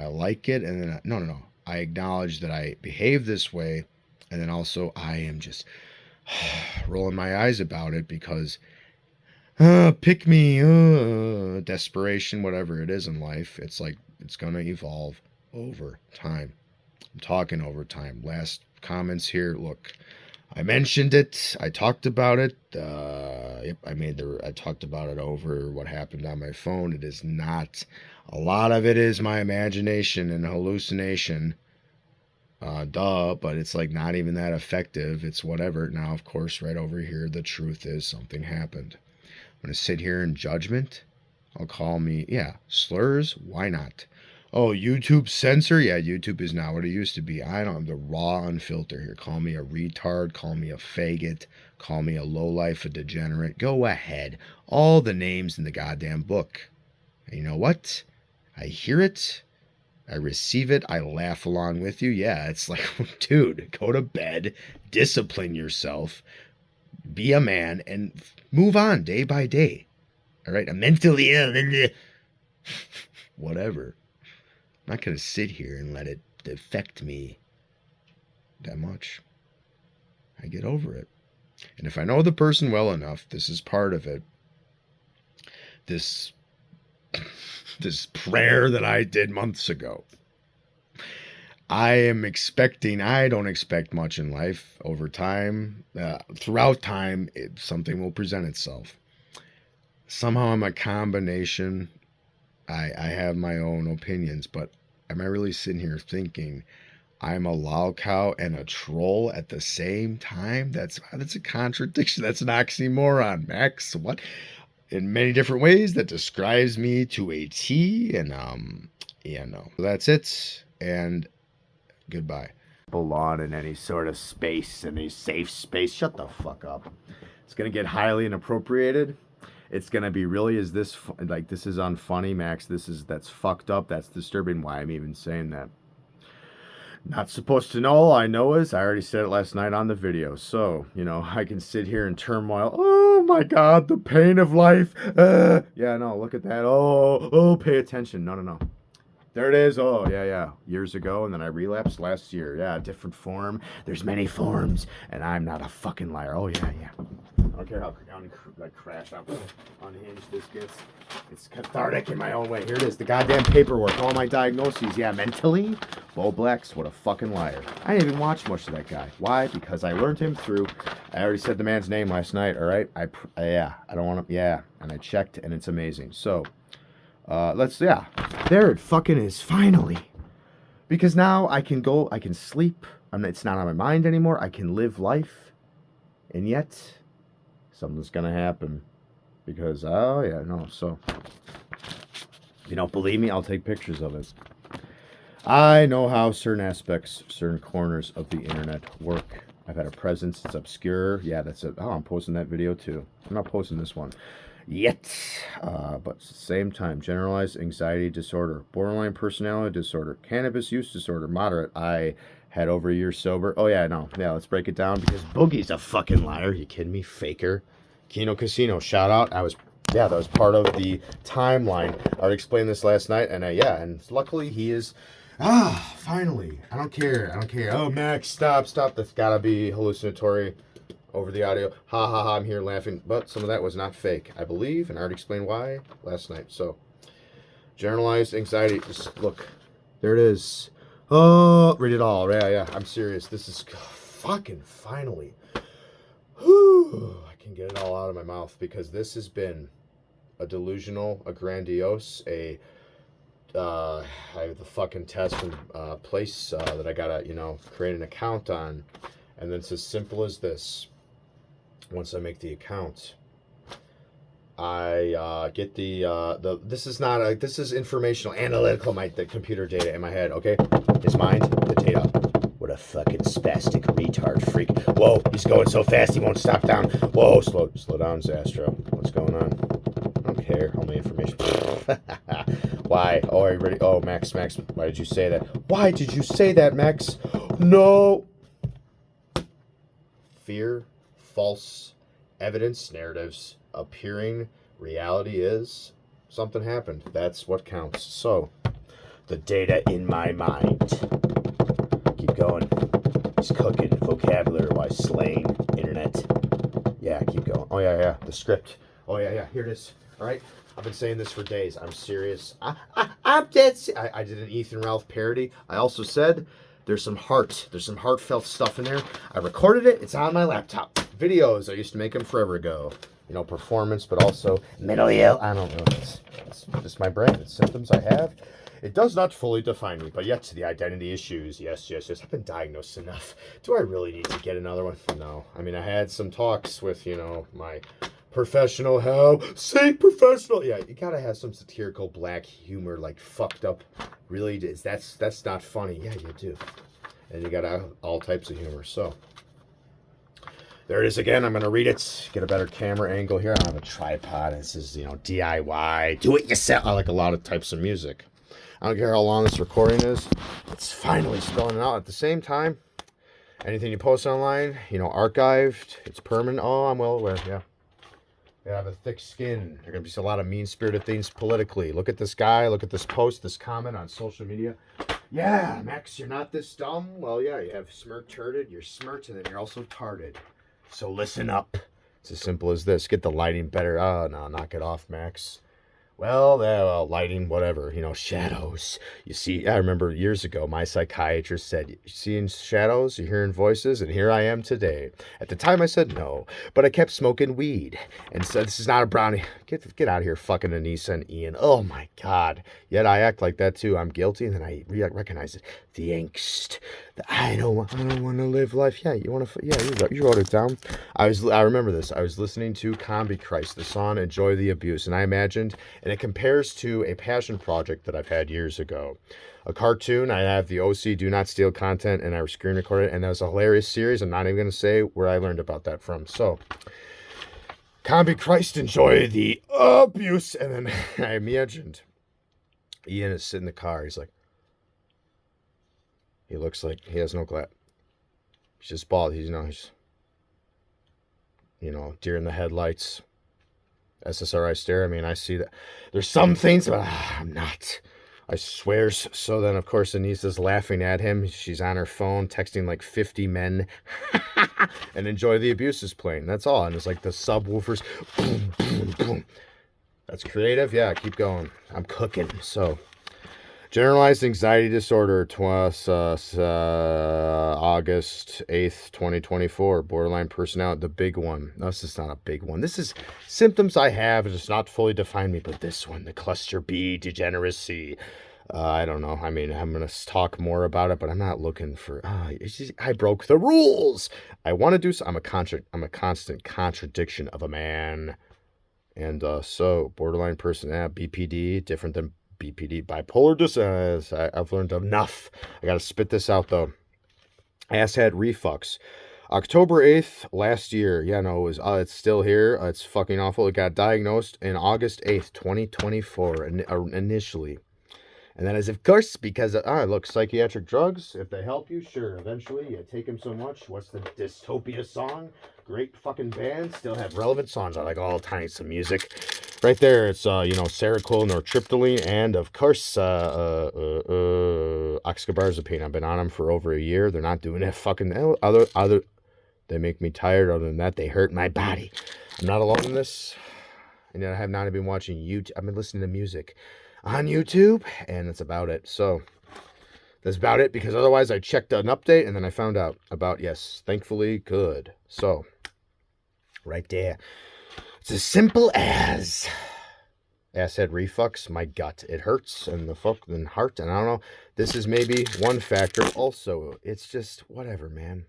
like it, and then no. I acknowledge that I behave this way, and then also I am just rolling my eyes about it because pick me, desperation, whatever it is in life. It's like it's gonna evolve over time. I'm talking over time. Last comments here. Look, I mentioned it. I talked about it. I talked about it over what happened on my phone. It is not. A lot of it is my imagination and hallucination. But it's like not even that effective. It's whatever. Now, of course, right over here, the truth is something happened. I'm going to sit here in judgment. I'll call me, slurs. Why not? Oh, YouTube censor? Yeah, YouTube is not what it used to be. I don't have the raw unfiltered here. Call me a retard. Call me a faggot. Call me a lowlife, a degenerate. Go ahead. All the names in the goddamn book. And you know what? I hear it. I receive it. I laugh along with you. Yeah, it's like, dude, go to bed. Discipline yourself. Be a man and move on day by day. All right? I'm mentally ill. Whatever. I'm not going to sit here and let it affect me that much. I get over it. And if I know the person well enough, this is part of it. This prayer that I did months ago. I don't expect much in life over time. Throughout time, something will present itself. Somehow I'm a combination. I have my own opinions, but am I really sitting here thinking I'm a loud cow and a troll at the same time? That's a contradiction. That's an oxymoron, Max. What? In many different ways, that describes me to a T. And that's it. And goodbye. Belong in any sort of space, any safe space. Shut the fuck up. It's gonna get highly inappropriated. It's gonna be really, this is unfunny, Max. That's fucked up. That's disturbing. Why I'm even saying that. Not supposed to know. All I know is I already said it last night on the video. So, I can sit here in turmoil. Oh my God, the pain of life. Yeah, no, look at that. Oh, pay attention. No. There it is. Oh, yeah. Years ago, and then I relapsed last year. Yeah, different form. There's many forms, and I'm not a fucking liar. Oh, yeah. I don't care how crash out, unhinged this gets. It's cathartic in my own way. Here it is, the goddamn paperwork, all my diagnoses. Yeah, mentally, Bo Blacks, what a fucking liar. I didn't even watch much of that guy. Why? Because I learned him through I already said the man's name last night, all right? Yeah, I don't want to, yeah. And I checked, and it's amazing. So, there it fucking is, finally. Because now I can sleep. It's not on my mind anymore. I can live life. And yet, something's going to happen. Because, oh, yeah, no, so. If you don't believe me, I'll take pictures of it. I know how certain aspects, certain corners of the internet work. I've had a presence. It's obscure. Yeah, that's it. Oh, I'm posting that video too. I'm not posting this one yet. But at the same time, generalized anxiety disorder, borderline personality disorder, cannabis use disorder, moderate. I had over a year sober. Oh, yeah, no. Yeah, let's break it down because Boogie's a fucking liar. You kidding me? Faker. Kino Casino, shout out. That was part of the timeline. I already explained this last night. And and luckily he is... finally. I don't care. Oh, Max, stop. That's gotta be hallucinatory over the audio. Ha ha ha, I'm here laughing. But some of that was not fake, I believe, and I already explained why last night. So, generalized anxiety. Just look. There it is. Oh, read it all. Yeah, I'm serious. This is fucking finally. Whew, I can get it all out of my mouth because this has been a delusional, a grandiose, I have the fucking test and place that I gotta, create an account on, and then it's as simple as this. Once I make the account, I get this is informational, analytical, the computer data in my head. Okay, it's mine, the data. What a fucking spastic retard freak! Whoa, he's going so fast he won't stop down. Whoa, slow down, Zastro. What's going on? I don't care. All my information. Why? Oh, are you ready? Oh, Max, why did you say that? Why did you say that, Max? No! Fear, false evidence, narratives, appearing, reality is, something happened. That's what counts. So, the data in my mind. Keep going. He's cooking, vocabulary-wise, slang, internet. Yeah, keep going. Oh, yeah, the script. Oh, yeah, here it is. All right? I've been saying this for days. I'm serious. I'm dead serious. I did an Ethan Ralph parody. I also said there's some heartfelt stuff in there. I recorded it. It's on my laptop. Videos. I used to make them forever ago. Performance, but also mental ill. I don't know. It's just my brain. It's symptoms I have. It does not fully define me, but yet the identity issues. Yes. I've been diagnosed enough. Do I really need to get another one? No. I mean, I had some talks with, my... professional professional. Yeah, you gotta have some satirical black humor, like fucked up. Really, that's not funny. Yeah, you do. And you gotta have all types of humor. So there it is again. I'm gonna read it. Get a better camera angle here. I don't have a tripod. This is DIY. Do it yourself. I like a lot of types of music. I don't care how long this recording is. It's finally spelling it out. At the same time, anything you post online, archived. It's permanent. Oh, I'm well aware. Yeah. You have a thick skin. There are going to be a lot of mean-spirited things politically. Look at this guy. Look at this post, this comment on social media. Yeah, Max, you're not this dumb. Well, yeah, you have smirk turded. You're smirked, and then you're also tarded. So listen up. It's as simple as this. Get the lighting better. Oh, no, knock it off, Max. Well, lighting, whatever, shadows. You see, I remember years ago, my psychiatrist said, "You're seeing shadows, you're hearing voices," and here I am today. At the time, I said no, but I kept smoking weed and said, "This is not a brownie." Get out of here, fucking Anissa and Ian. Oh, my God. Yet I act like that, too. I'm guilty, and then I recognize it. The angst. I don't want to live life. Yeah, you want to, yeah, you wrote it down. I remember this. I was listening to Combi Christ, the song Enjoy the Abuse, and I imagined, and it compares to a passion project that I've had years ago. A cartoon. I have the OC Do Not Steal content, and I screen recorded it, and that was a hilarious series. I'm not even going to say where I learned about that from. So, Combi Christ, enjoy the abuse. And then I imagined Ian is sitting in the car. He's like, he looks like he has no glass. He's just bald. He's deer in the headlights. SSRI stare. I mean, I see that. There's some things, but I'm not. I swears. So then, of course, Anissa's laughing at him. She's on her phone, texting like 50 men. And Enjoy the Abuse is playing. That's all. And it's like the subwoofers. Boom, boom, boom. That's creative. Yeah, keep going. I'm cooking. So, Generalized anxiety disorder, August 8th, 2024. Borderline personality, the big one. No, this is not a big one. This is symptoms I have. It does not fully define me, but this one, the cluster B degeneracy. I don't know. I mean, I'm going to talk more about it, but I'm not looking for, it's just, I broke the rules. I want to do so. I'm a constant contradiction of a man. And so borderline personality, BPD, different than BPD, bipolar disorder. I've learned enough. I got to spit this out, though. Asshead reflux. October 8th last year. Yeah, no, it's still here. It's fucking awful. It got diagnosed in August 8th, 2024, initially. And that is, of course, because, look, psychiatric drugs, if they help you, sure. Eventually, you take them so much. What's the Dystopia song? Great fucking band. Still have relevant songs. I like all kinds of music. Right there, it's, Seroquel, nortriptyline, and, of course, oxcarbazepine. I've been on them for over a year. They're not doing that fucking other. They make me tired. Other than that, they hurt my body. I'm not alone in this. And I have not been watching YouTube. I've been listening to music on YouTube, and that's about it. So that's about it, because otherwise I checked an update and then I found out about, yes, thankfully good. So right there, it's as simple as asshead reflux. My gut, it hurts, and the fucking heart, and I don't know, this is maybe one factor also. It's just whatever, man.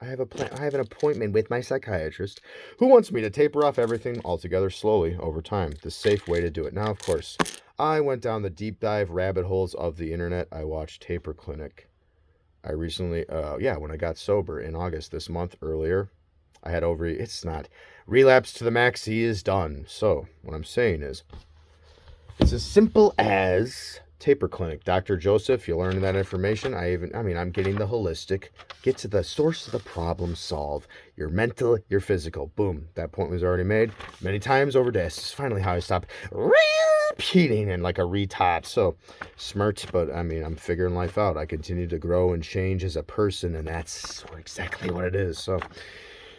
I have an appointment with my psychiatrist, who wants me to taper off everything altogether slowly over time. The safe way to do it. Now, of course, I went down the deep dive rabbit holes of the internet. I watched Taper Clinic. I recently, when I got sober in August this month earlier, I had it's not relapse to the max. He is done. So what I'm saying is, it's as simple as Taper Clinic. Dr. Joseph, you'll learn that information. I'm getting the holistic. Get to the source of the problem, solve your mental, your physical. Boom. That point was already made many times over days. It's finally how I stop repeating and like a retard. So smart, but I'm figuring life out. I continue to grow and change as a person, and that's exactly what it is. So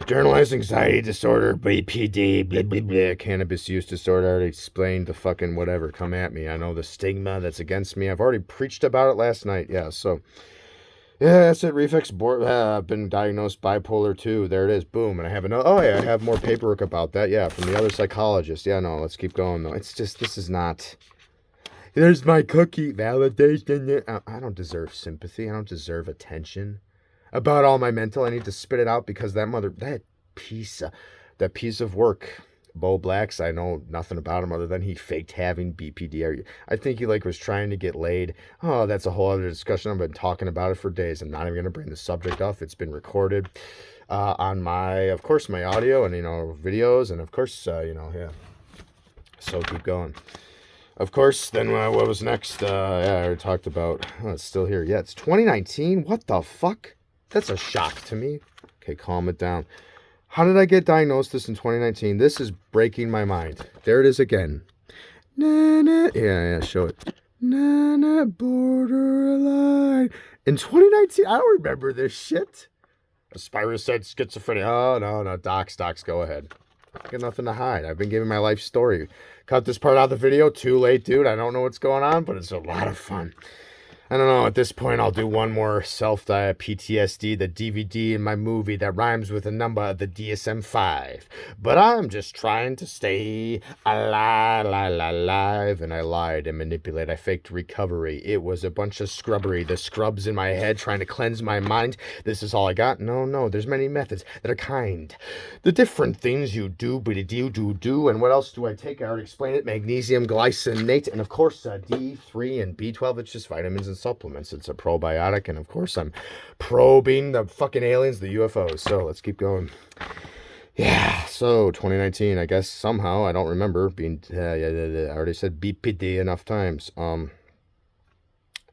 generalized anxiety disorder, BPD, blah, blah, blah, cannabis use disorder. I already explained the fucking whatever. Come at me. I know the stigma that's against me. I've already preached about it last night. Yeah, so, yeah, that's it. Reflex, I've been diagnosed bipolar 2. There it is. Boom. And I have another, I have more paperwork about that. Yeah, from the other psychologist. Yeah, no, let's keep going, though. It's just, this is not, there's my cookie validation. I don't deserve sympathy. I don't deserve attention about all my mental. I need to spit it out, because that piece of work, Bo Blacks, I know nothing about him other than he faked having BPD. I think he was trying to get laid. Oh, that's a whole other discussion. I've been talking about it for days. I'm not even going to bring the subject up. It's been recorded on my audio and, videos. And of course, yeah. So keep going. Of course, then what was next? I already talked about, it's still here. Yeah, it's 2019. What the fuck? That's a shock to me. Okay, calm it down. How did I get diagnosed this in 2019? This is breaking my mind. There it is again. Na-na. Yeah, show it. Na-na, borderline. In 2019, I don't remember this shit. Aspira said schizophrenia. Oh, no. Docs, go ahead. I got nothing to hide. I've been giving my life story. Cut this part out of the video. Too late, dude. I don't know what's going on, but it's a lot of fun. I don't know, at this point, I'll do one more self-diet PTSD, the DVD in my movie that rhymes with a number, the DSM-5. But I'm just trying to stay alive, and I lied and manipulated. I faked recovery. It was a bunch of scrubbery, the scrubs in my head trying to cleanse my mind. This is all I got? No, there's many methods that are kind. The different things you do, and what else do I take? I already explained it. Magnesium glycinate, and of course, D3 and B12. It's just vitamins and supplements. It's a probiotic, and of course I'm probing the fucking aliens, the UFOs. So let's keep going. Yeah, so 2019, I guess somehow, I don't remember being, I already said BPD enough times.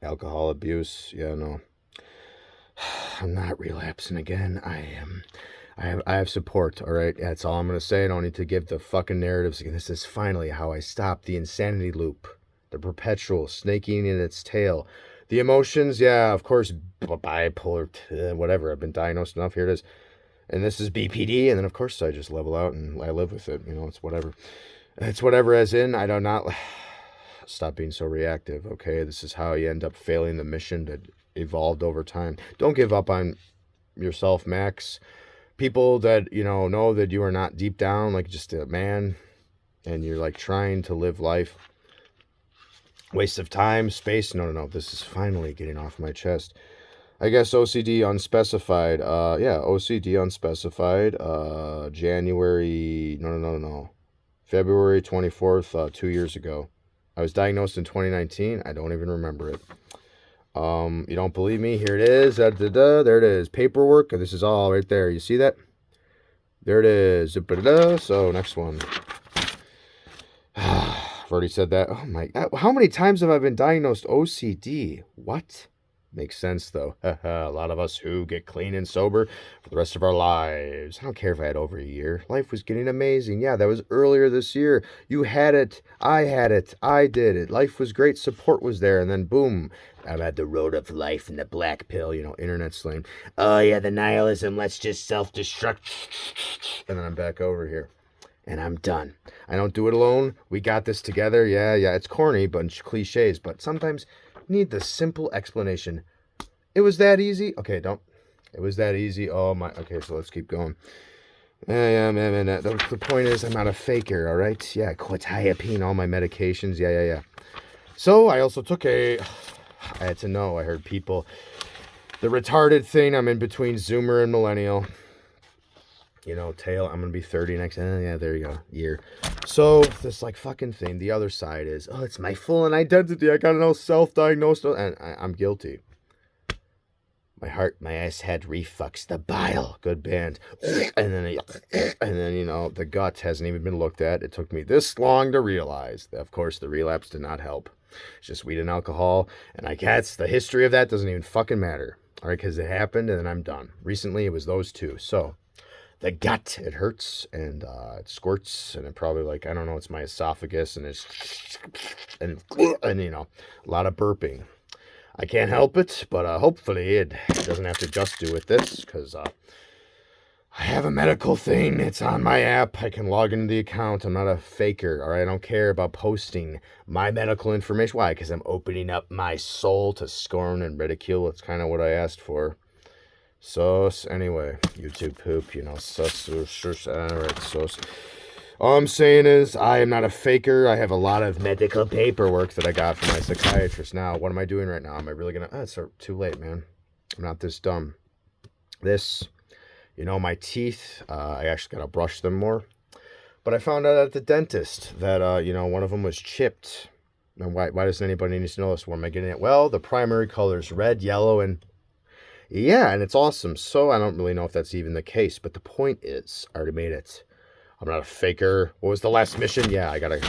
Alcohol abuse, no. I'm not relapsing again. I have support, all right? That's all I'm going to say. I don't need to give the fucking narratives. This is finally how I stopped the insanity loop, the perpetual snaking in its tail. The emotions, yeah, of course, bipolar, whatever. I've been diagnosed enough. Here it is. And this is BPD. And then, of course, I just level out and I live with it. It's whatever. It's whatever, as in, I do not. Stop being so reactive, okay? This is how you end up failing the mission that evolved over time. Don't give up on yourself, Max. People that, know that you are not deep down like just a man and you're like trying to live life. Waste of time, space. No. This is finally getting off my chest. I guess OCD unspecified. OCD unspecified. January. No. February 24th, 2 years ago. I was diagnosed in 2019. I don't even remember it. You don't believe me? Here it is. There it is. Paperwork. This is all right there. You see that? There it is. So, next one. I've already said that. Oh my God. How many times have I been diagnosed OCD? What? Makes sense, though. A lot of us who get clean and sober for the rest of our lives. I don't care if I had over a year. Life was getting amazing. Yeah, that was earlier this year. You had it. I had it. I did it. Life was great. Support was there. And then, boom, I'm at the road of life and the black pill, internet slang. Oh, yeah, the nihilism. Let's just self-destruct. And then I'm back over here. And I'm done. I don't do it alone. We got this together. Yeah. It's corny, but cliches. But sometimes need the simple explanation. It was that easy. Okay, it was that easy. Oh my. Okay, so let's keep going. Yeah, man. The point is, I'm not a faker. All right. Yeah, quetiapine, all my medications. Yeah. So I also took I had to know. I heard people. The retarded thing. I'm in between Zoomer and Millennial. Tail, I'm going to be 30 next, yeah, there you go, year. So, this, fucking thing, the other side is, it's my full identity, I got to know, self-diagnosed, and I'm guilty. My heart, my ass had reflux, the bile, good band, and then, the gut hasn't even been looked at. It took me this long to realize. Of course, the relapse did not help. It's just weed and alcohol, and I guess the history of that doesn't even fucking matter, all right, because it happened, and then I'm done. Recently, it was those two, so... The gut, it hurts, and it squirts, and it probably, I don't know, it's my esophagus, and a lot of burping. I can't help it, but hopefully it doesn't have to just do with this, because I have a medical thing. It's on my app. I can log into the account. I'm not a faker, all right? I don't care about posting my medical information. Why? Because I'm opening up my soul to scorn and ridicule. It's kind of what I asked for. So, anyway, YouTube poop, alright, all I'm saying is, I am not a faker. I have a lot of medical paperwork that I got from my psychiatrist. Now, what am I doing right now? Am I really gonna, it's too late, man. I'm not this dumb. This, my teeth, I actually gotta brush them more. But I found out at the dentist that, one of them was chipped. And why doesn't anybody need to know this? Where am I getting it? Well, the primary colors, red, yellow, and... Yeah, and it's awesome. So I don't really know if that's even the case. But the point is, I already made it. I'm not a faker. What was the last mission? Yeah, I got to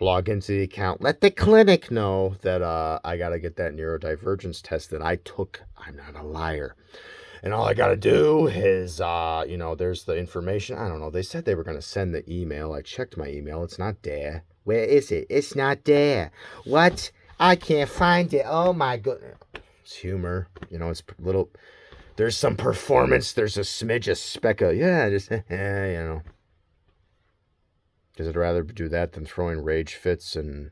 log into the account. Let the clinic know that I got to get that neurodivergence test that I took. I'm not a liar. And all I got to do is, there's the information. I don't know. They said they were going to send the email. I checked my email. It's not there. Where is it? It's not there. What? I can't find it. Oh, my goodness. It's humor, it's little, there's some performance, there's a smidge, a speck of, just, because I'd rather do that than throwing rage fits and,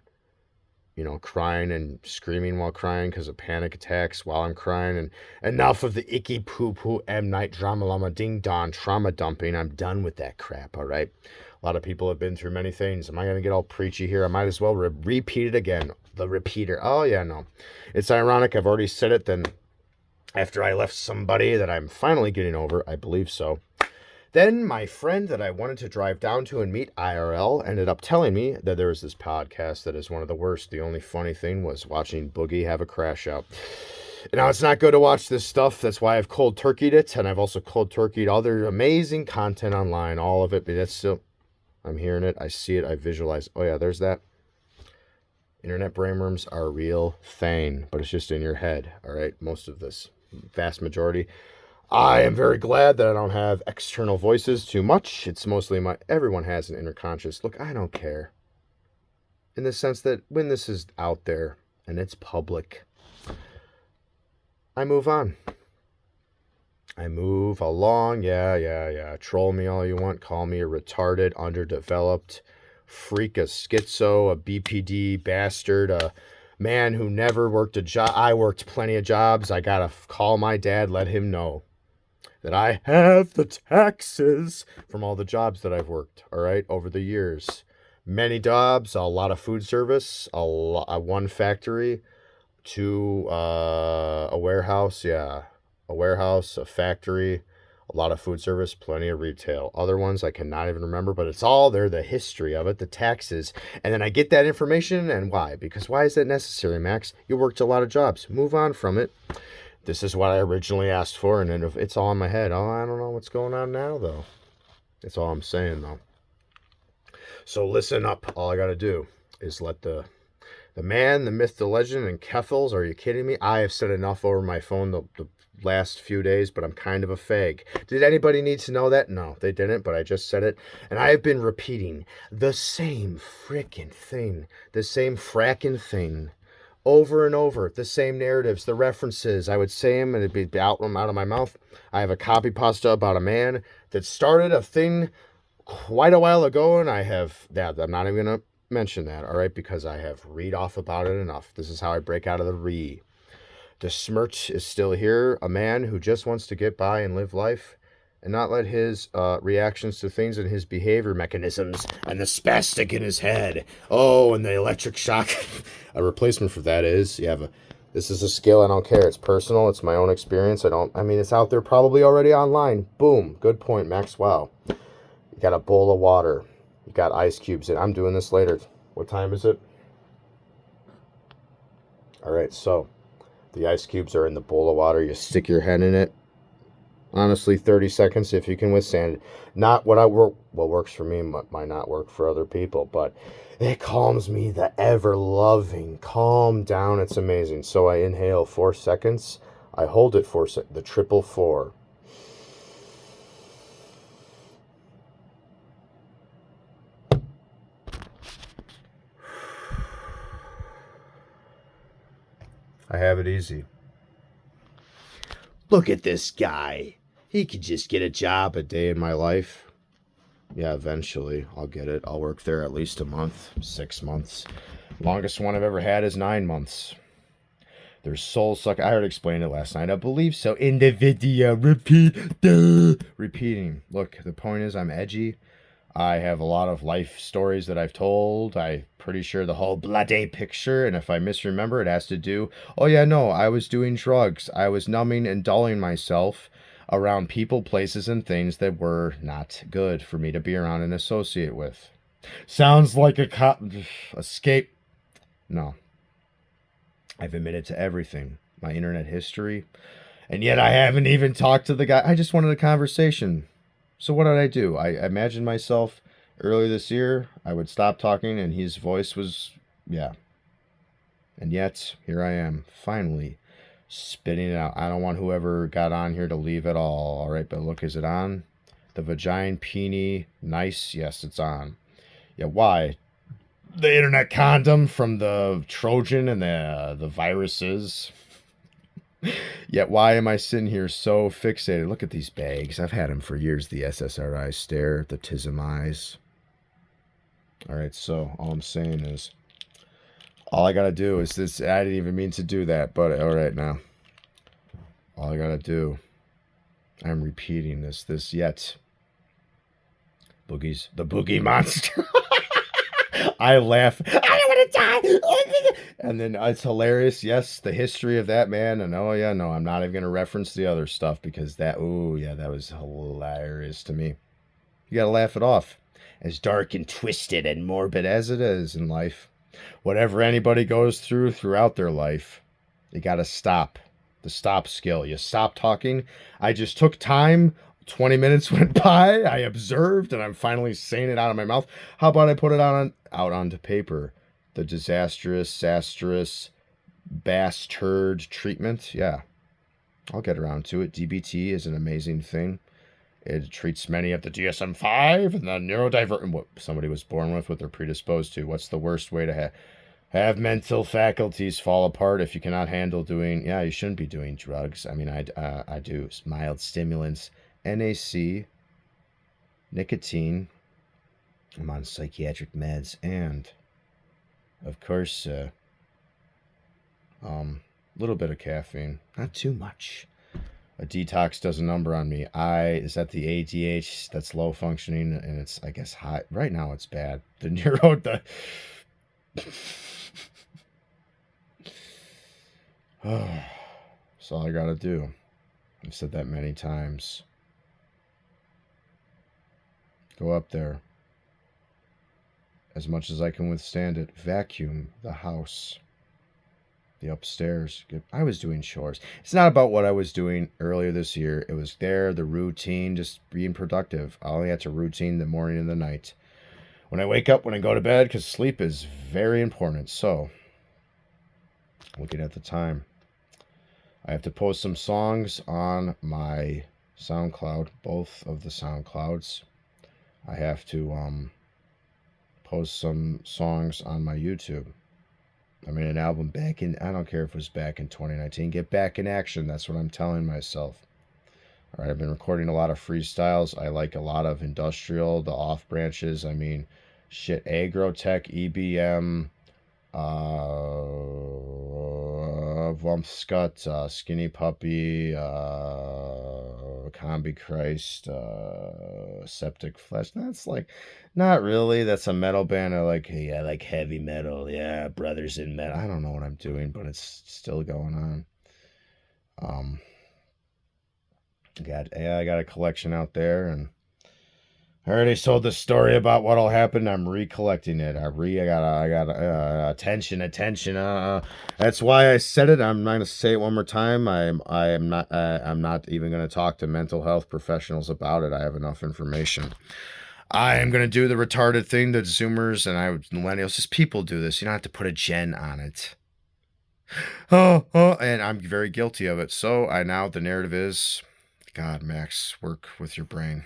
crying and screaming while crying because of panic attacks while I'm crying, and enough of the icky poo-poo M. Night drama llama ding-dong trauma dumping. I'm done with that crap, all right? A lot of people have been through many things. Am I going to get all preachy here? I might as well repeat it again. The repeater. Oh, yeah, no. It's ironic. I've already said it. Then after I left somebody that I'm finally getting over, I believe so. Then my friend that I wanted to drive down to and meet IRL ended up telling me that there was this podcast that is one of the worst. The only funny thing was watching Boogie have a crash out. Now, it's not good to watch this stuff. That's why I've cold turkeyed it. And I've also cold turkeyed other amazing content online. All of it. But that's still... I'm hearing it. I see it. I visualize. Oh, yeah, there's that. Internet brainworms are a real thing, but it's just in your head, all right? Most of this, vast majority. I am very glad that I don't have external voices too much. It's mostly everyone has an inner conscious. Look, I don't care. In the sense that when this is out there and it's public, I move on. I move along. Yeah. Troll me all you want. Call me a retarded, underdeveloped, freak, a schizo, a BPD bastard, a man who never worked a job. I worked plenty of jobs. I gotta call my dad, let him know that I have the taxes from all the jobs that I've worked, all right, over the years. Many jobs, a lot of food service, one factory, two, a warehouse, yeah, a warehouse, a factory, a lot of food service, plenty of retail. Other ones I cannot even remember, but it's all there, the history of it, the taxes. And then I get that information, and why? Because why is that necessary, Max? You worked a lot of jobs. Move on from it. This is what I originally asked for, and then it's all in my head. Oh, I don't know what's going on now, though. That's all I'm saying, though. So listen up. All I got to do is let the man, the myth, the legend, and Keffels, are you kidding me? I have said enough over my phone the last few days, but I'm kind of a fag. Did anybody need to know that? No, they didn't, but I just said it. And I have been repeating the same frickin' thing, the same frackin' thing, over and over, the same narratives, the references. I would say them and it'd be out of my mouth. I have a copy pasta about a man that started a thing quite a while ago, and I'm not even going to mention that, all right, because I have read off about it enough. This is how I break out of the re. The smirch is still here, a man who just wants to get by and live life and not let his reactions to things and his behavior mechanisms and the spastic in his head. Oh, and the electric shock. A replacement for that is, this is a skill, I don't care. It's personal, it's my own experience. It's out there probably already online. Boom, good point, Max. Wow. You got a bowl of water. You got ice cubes in. I'm doing this later. What time is it? All right, so the ice cubes are in the bowl of water. You stick your head in it. Honestly, 30 seconds if you can withstand it. Not what works for me might not work for other people, but it calms me, the ever-loving calm down. It's amazing. So I inhale 4 seconds. I hold it for the 444. I have it easy. Look at this guy. He could just get a job a day in my life. Yeah, eventually I'll get it. I'll work there at least a month, 6 months. Longest one I've ever had is 9 months. Their soul suck. I already explained it last night. I believe so. In the video, repeating. Look, the point is I'm edgy. I have a lot of life stories that I've told. I'm pretty sure the whole bloody picture, and if I misremember, it has to do, I was doing drugs. I was numbing and dulling myself around people, places, and things that were not good for me to be around and associate with. Sounds like a escape. No. I've admitted to everything. My internet history. And yet I haven't even talked to the guy. I just wanted a conversation. So what did I do? I imagined myself earlier this year. I would stop talking and his voice was, yeah. And yet, here I am, finally, spitting it out. I don't want whoever got on here to leave at all right, but look, is it on? The vagina, peenie, nice, yes, it's on. Yeah, why? The internet condom from the Trojan and the viruses. Yet why am I sitting here so fixated? Look at these bags. I've had them for years. The SSRI stare, the TISM eyes. All right, so all I'm saying is, all I got to do is this. I didn't even mean to do that, but all right now. All I got to do, I'm repeating this yet. Boogies, the boogie monster. I laugh. I don't want to die. And then it's hilarious. Yes, the history of that man. And I'm not even going to reference the other stuff because that was hilarious to me. You got to laugh it off. As dark and twisted and morbid as it is in life, whatever anybody goes throughout their life, you got to stop. The stop skill. You stop talking. I just took time. 20 minutes went by. I observed, and I'm finally saying it out of my mouth. How about I put it out onto paper? The disastrous, bastard treatment. Yeah, I'll get around to it. DBT is an amazing thing. It treats many of the DSM-5 and the neurodivergent, what somebody was born with, what they're predisposed to. What's the worst way to have mental faculties fall apart if you cannot handle doing? Yeah, you shouldn't be doing drugs. I mean, I do mild stimulants. NAC, nicotine, I'm on psychiatric meds, and of course, little bit of caffeine, not too much. A detox does a number on me. Is that the ADH that's low functioning, and it's, I guess, high right now. It's bad. The neuro, the that's all I gotta do. I've said that many times. Go up there as much as I can withstand it. Vacuum the house, the upstairs. I was doing chores. It's not about what I was doing earlier this year. It was the routine, just being productive. I only had to routine the morning and the night. When I wake up, when I go to bed, because sleep is very important. So, looking at the time, I have to post some songs on my SoundCloud, both of the SoundClouds. I have to post some songs on my YouTube. I mean, an album back in, I don't care if it was back in 2019. Get back in action. That's what I'm telling myself. All right, I've been recording a lot of freestyles. I like a lot of industrial, the off branches. I mean, shit, Agrotech, EBM, Vumpscut, Skinny Puppy, Combi Christ, Septic Flesh. That's like, not really. That's a metal band. I like, hey, I like heavy metal. Yeah, brothers in metal. I don't know what I'm doing, but it's still going on. I got a collection out there, and I already told the story about what'll happen. I'm recollecting it. I got attention. That's why I said it. I'm not gonna say it one more time. I'm not even gonna talk to mental health professionals about it. I have enough information. I am gonna do the retarded thing that Zoomers and millennials, just people do this. You don't have to put a gen on it. And I'm very guilty of it. So now the narrative is, God, Max, work with your brain.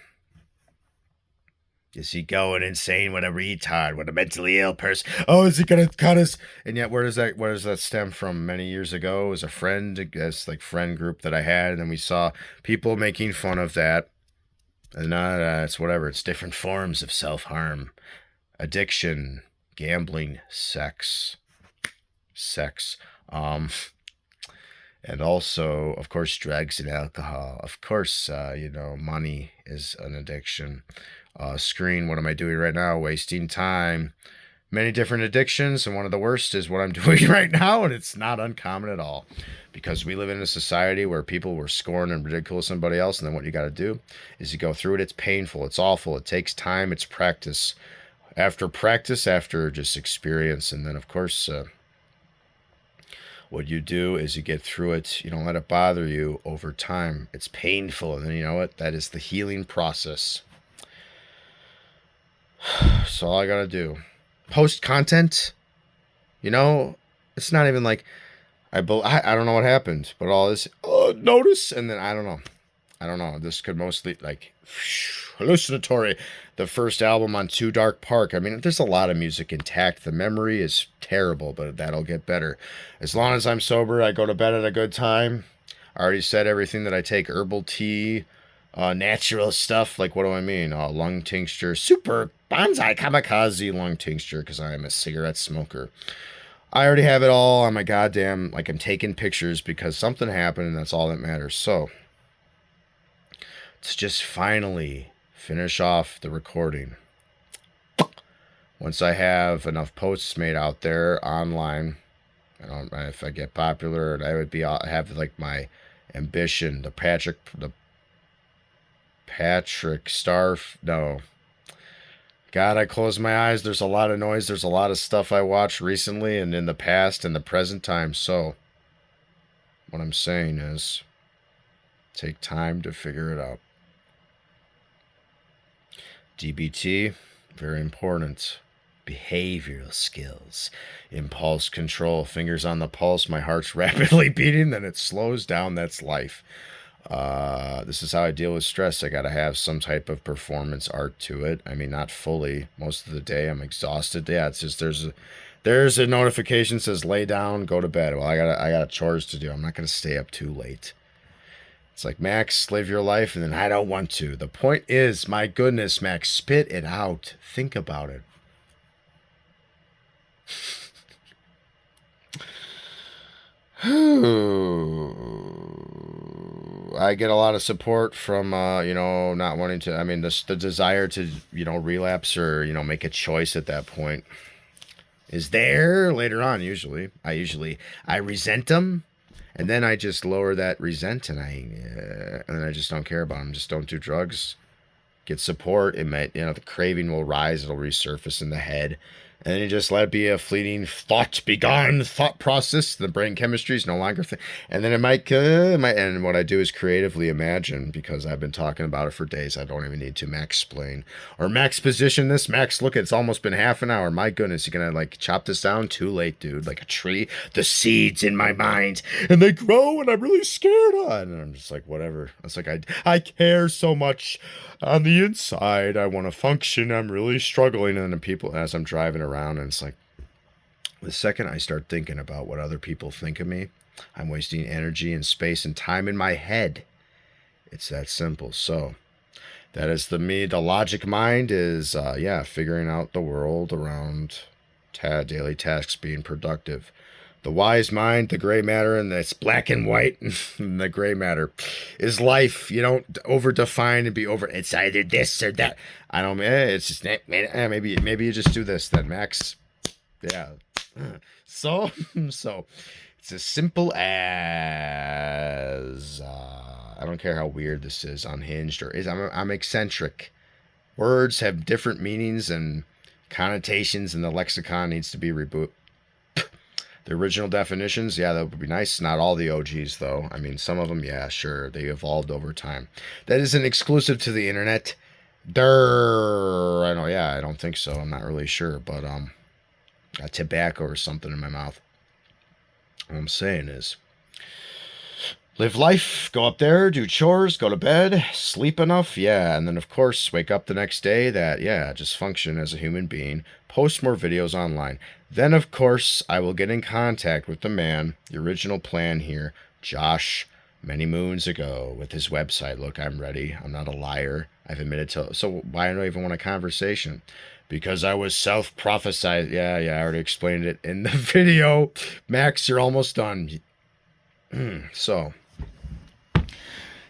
Is he going insane? What a retard! What a mentally ill person! Oh, is he gonna cut us? And yet, where does that stem from? Many years ago, as a friend, as like friend group that I had, and then we saw people making fun of that. And it's whatever. It's different forms of self harm, addiction, gambling, sex, and also, of course, drugs and alcohol. Of course, money is an addiction. Screen, what am I doing right now? Wasting time. Many different addictions, and one of the worst is what I'm doing right now, and it's not uncommon at all. Because we live in a society where people were scorn and ridicule somebody else, and then what you got to do is you go through it. It's painful. It's awful. It takes time. It's practice. After practice, after just experience, and then, of course, what you do is you get through it. You don't let it bother you over time. It's painful, and then you know what? That is the healing process. So all I gotta do, post content. It's not even like I don't know what happened, but all this notice, and then I don't know. This could mostly like hallucinatory. The first album on Too Dark Park. I mean, there's a lot of music intact. The memory is terrible, but that'll get better. As long as I'm sober, I go to bed at a good time. I already said everything that I take: herbal tea, natural stuff. Like, what do I mean? Lung tincture, super bonsai kamikaze lung tincture, because I am a cigarette smoker. I already have it all on my goddamn, like, I'm taking pictures because something happened, and that's all that matters. So, let's just finally finish off the recording. Once I have enough posts made out there online, if I get popular, I would have like my ambition, the Patrick Starf. No. God, I close my eyes. There's a lot of noise. There's a lot of stuff I watched recently and in the past and the present time. So, what I'm saying is, take time to figure it out. DBT, very important. Behavioral skills. Impulse control. Fingers on the pulse. My heart's rapidly beating. Then it slows down. That's life. This is how I deal with stress. I gotta have some type of performance art to it. I mean, not fully. Most of the day I'm exhausted. Yeah, it's just there's a notification says lay down, go to bed. Well, I got chores to do. I'm not gonna stay up too late. It's like, Max, live your life, and then I don't want to. The point is, my goodness, Max, spit it out. Think about it. I get a lot of support from, not wanting to, the desire to, relapse or, make a choice at that point is there later on, usually. I resent them, and then I just lower that resent, and then I just don't care about them. Just don't do drugs. Get support. It might, the craving will rise. It'll resurface in the head. And then you just let it be a fleeting begone thought process. The brain chemistry is no longer and then it might and what I do is creatively imagine, because I've been talking about it for days. I don't even need to Maxsplain or max position this. Max, look, it's almost been half an hour. My goodness, you're gonna chop this down? Too late, dude. Like a tree, the seeds in my mind, and they grow, and I'm really scared on. And I'm just like, whatever. It's like I care so much on the inside. I want to function. I'm really struggling. And then people, as I'm driving around, and it's like, the second I start thinking about what other people think of me, I'm wasting energy and space and time in my head. It's that simple. So that is the logic mind is, figuring out the world around daily tasks, being productive. The wise mind, the gray matter, and it's black and white. And the gray matter is life. You don't overdefine and be over. It's either this or that. I don't. It's just maybe you just do this then, Max. Yeah. So it's as simple as I don't care how weird this is, unhinged or is. I'm eccentric. Words have different meanings and connotations, and the lexicon needs to be rebooted. The original definitions, that would be nice. Not all the OGs, though. I mean, some of them, sure, they evolved over time. That isn't exclusive to the internet. I know, I don't think so. I'm not really sure, but got tobacco or something in my mouth. What I'm saying is, live life, go up there, do chores, go to bed, sleep enough, and then, of course, wake up the next day, just function as a human being, post more videos online. Then, of course, I will get in contact with the man, the original plan here, Josh, many moons ago, with his website. Look, I'm ready. I'm not a liar. I've admitted to. So why do I even want a conversation? Because I was self-prophesied. I already explained it in the video. Max, you're almost done. So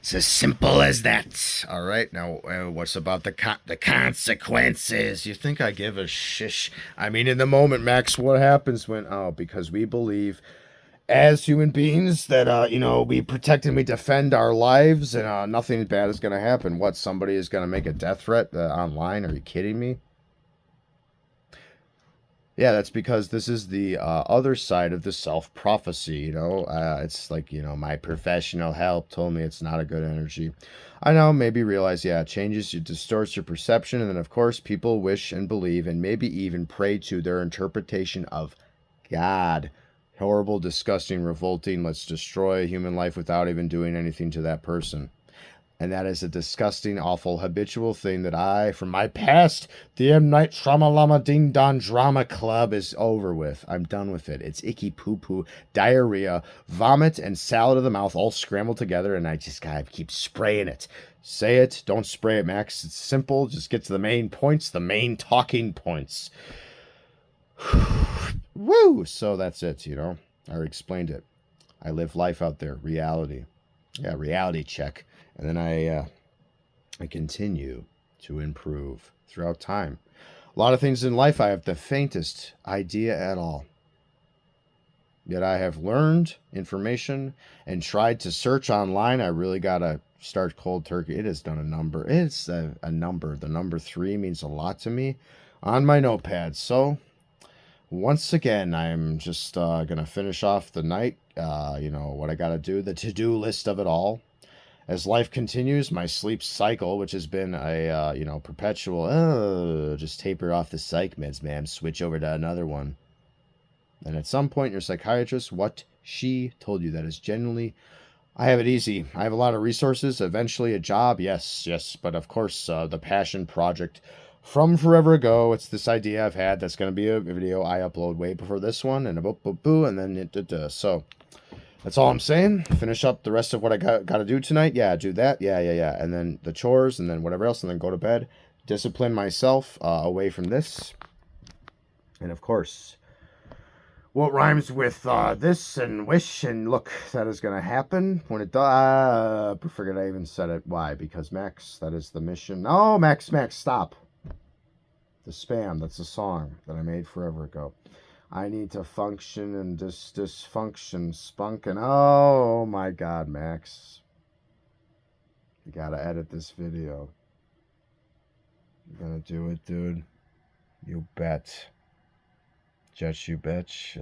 it's as simple as that. All right. Now, what's about the consequences? You think I give a shish? I mean, in the moment, Max, what happens when? Because we believe as human beings that, we protect and we defend our lives, and nothing bad is going to happen. What? Somebody is going to make a death threat online? Are you kidding me? Yeah, that's because this is the other side of the self-prophecy, It's like, my professional help told me it's not a good energy. I know, maybe realize, it changes, it distorts your perception, and then, of course, people wish and believe and maybe even pray to their interpretation of God. Horrible, disgusting, revolting, let's destroy human life without even doing anything to that person. And that is a disgusting, awful, habitual thing that from my past, the M. Night Trauma Ding Don Drama Club is over with. I'm done with it. It's icky poo-poo, diarrhea, vomit, and salad of the mouth all scrambled together, and I just gotta keep spraying it. Say it. Don't spray it, Max. It's simple. Just get to the main points, the main talking points. Woo! So that's it, I already explained it. I live life out there. Reality. Reality check. And then I continue to improve throughout time. A lot of things in life I have the faintest idea at all. Yet I have learned information and tried to search online. I really got to start cold turkey. It has done a number. It's a number. The number 3 means a lot to me on my notepad. So once again, I'm just going to finish off the night. What I got to do, the to-do list of it all. As life continues, my sleep cycle, which has been a, perpetual, just taper off the psych meds, man, switch over to another one. And at some point, your psychiatrist, what she told you, that is genuinely, I have it easy. I have a lot of resources, eventually a job, yes, but of course, the passion project from forever ago, it's this idea I've had that's going to be a video I upload way before this one, and and then so That's all I'm saying. Finish up the rest of what I got to do tonight. Yeah, do that. Yeah. And then the chores and then whatever else, and then go to bed. Discipline myself away from this. And of course, what rhymes with this and wish and look, that is going to happen when it does. I forget I even said it. Why? Because Max, that is the mission. No, Max, stop. The spam, that's a song that I made forever ago. I need to function and dysfunction, spunk, and oh my god, Max. You gotta edit this video. You're gonna do it, dude. You bet. Judge, you bitch.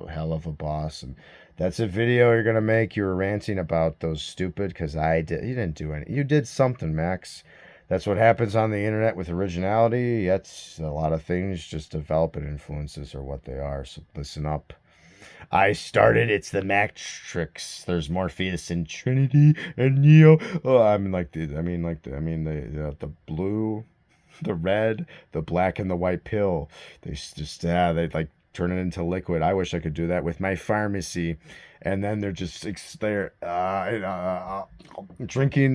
Hell of a boss. And that's a video you're gonna make. You were ranting about those stupid, because you didn't do any. You did something, Max. That's what happens on the internet with originality. That's a lot of things just develop and influences are what they are. So listen up. I started. It's the Matrix. There's Morpheus and Trinity and Neo. Oh, the blue, the red, the black, and the white pill. They they like turn it into liquid. I wish I could do that with my pharmacy. And then they're drinking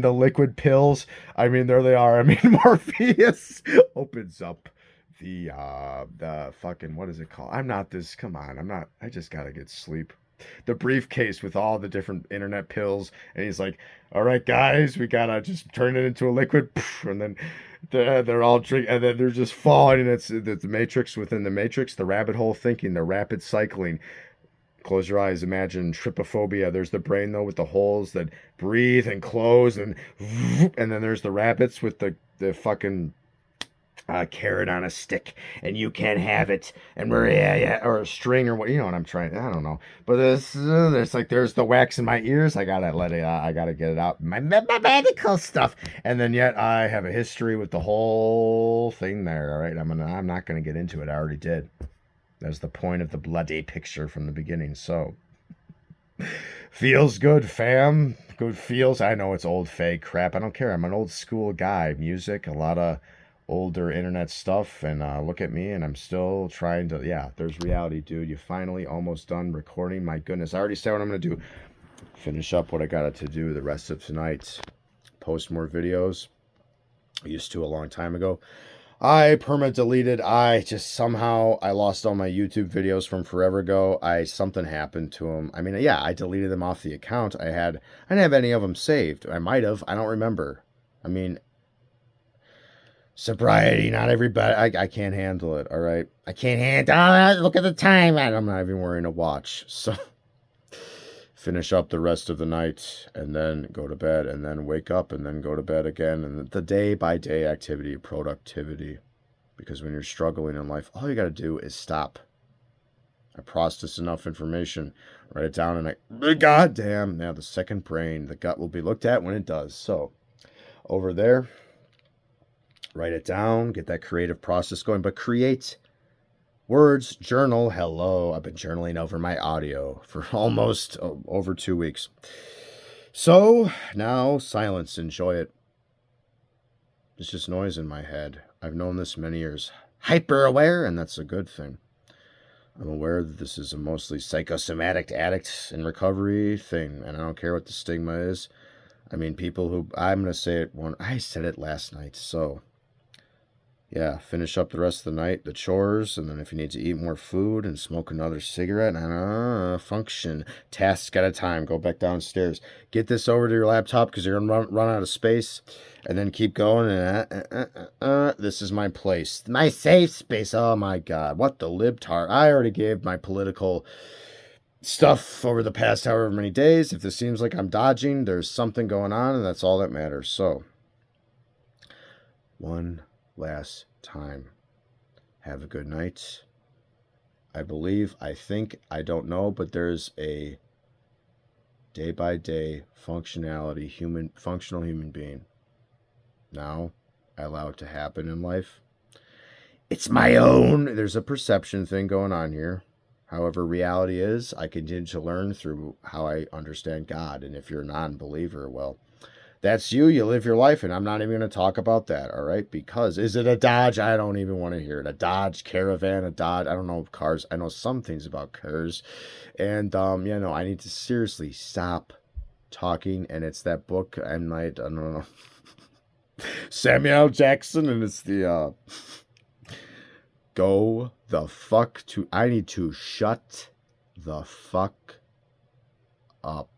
the liquid pills. I mean, there they are. I mean, Morpheus opens up the fucking, what is it called? Come on, I just gotta get sleep. The briefcase with all the different internet pills. And he's like, all right, guys, we gotta just turn it into a liquid. And then they're all drinking, and then they're just falling. And it's the matrix within the matrix, the rabbit hole thinking, the rapid cycling. Close your eyes, imagine trypophobia. There's the brain, though, with the holes that breathe and close, and then there's the rabbits with the fucking carrot on a stick, and you can't have it, and or a string, or what, you know what I'm trying, I don't know. But there's the wax in my ears. I gotta get it out, my medical stuff. And then yet I have a history with the whole thing there. All right, I'm not gonna get into it. I already did. That's the point of the bloody picture from the beginning. So, feels good, fam. Good feels. I know it's old fake crap. I don't care. I'm an old school guy. Music, a lot of older internet stuff. And look at me, and I'm still trying to. Yeah, there's reality, dude. You finally almost done recording. My goodness. I already said what I'm going to do. Finish up what I got to do the rest of tonight. Post more videos. I used to a long time ago. I deleted. I lost all my YouTube videos from forever ago. Something happened to them. I mean, yeah, I deleted them off the account. I didn't have any of them saved. I might have. I don't remember. I mean, sobriety, not everybody. I can't handle it. All right. I can't handle. Look at the time. I'm not even wearing a watch. So finish up the rest of the night and then go to bed and then wake up and then go to bed again. And the day by day activity, productivity. Because when you're struggling in life, all you got to do is stop. I process enough information, write it down, and goddamn, now the second brain, the gut will be looked at when it does. So over there, write it down, get that creative process going, but create words, journal. Hello, I've been journaling over my audio for almost over 2 weeks. So now silence, enjoy it. It's just noise in my head. I've known this many years. Hyper aware, and that's a good thing. I'm aware that this is a mostly psychosomatic addict in recovery thing, and I don't care what the stigma is. I mean, people who, I'm going to say it I said it last night, so yeah, finish up the rest of the night, the chores, and then if you need to eat more food and smoke another cigarette, and function, tasks at a time, go back downstairs. Get this over to your laptop because you're going to run out of space, and then keep going, and this is my place. My safe space. Oh my God, what the libtard. I already gave my political stuff over the past however many days. If this seems like I'm dodging, there's something going on, and that's all that matters. So, one last time. Have a good night. I don't know, but there's a day-by-day functional human being. Now, I allow it to happen in life. It's my own. There's a perception thing going on here. However, reality is, I continue to learn through how I understand God. And if you're a non-believer, well, That's you. You live your life, and I'm not even going to talk about that, all right? Because is it a Dodge? I don't even want to hear it. A Dodge Caravan, a Dodge. I don't know cars. I know some things about cars. And, I need to seriously stop talking. And it's that book, M. Night, I don't know, Samuel Jackson, and it's the, go the fuck to, I need to shut the fuck up.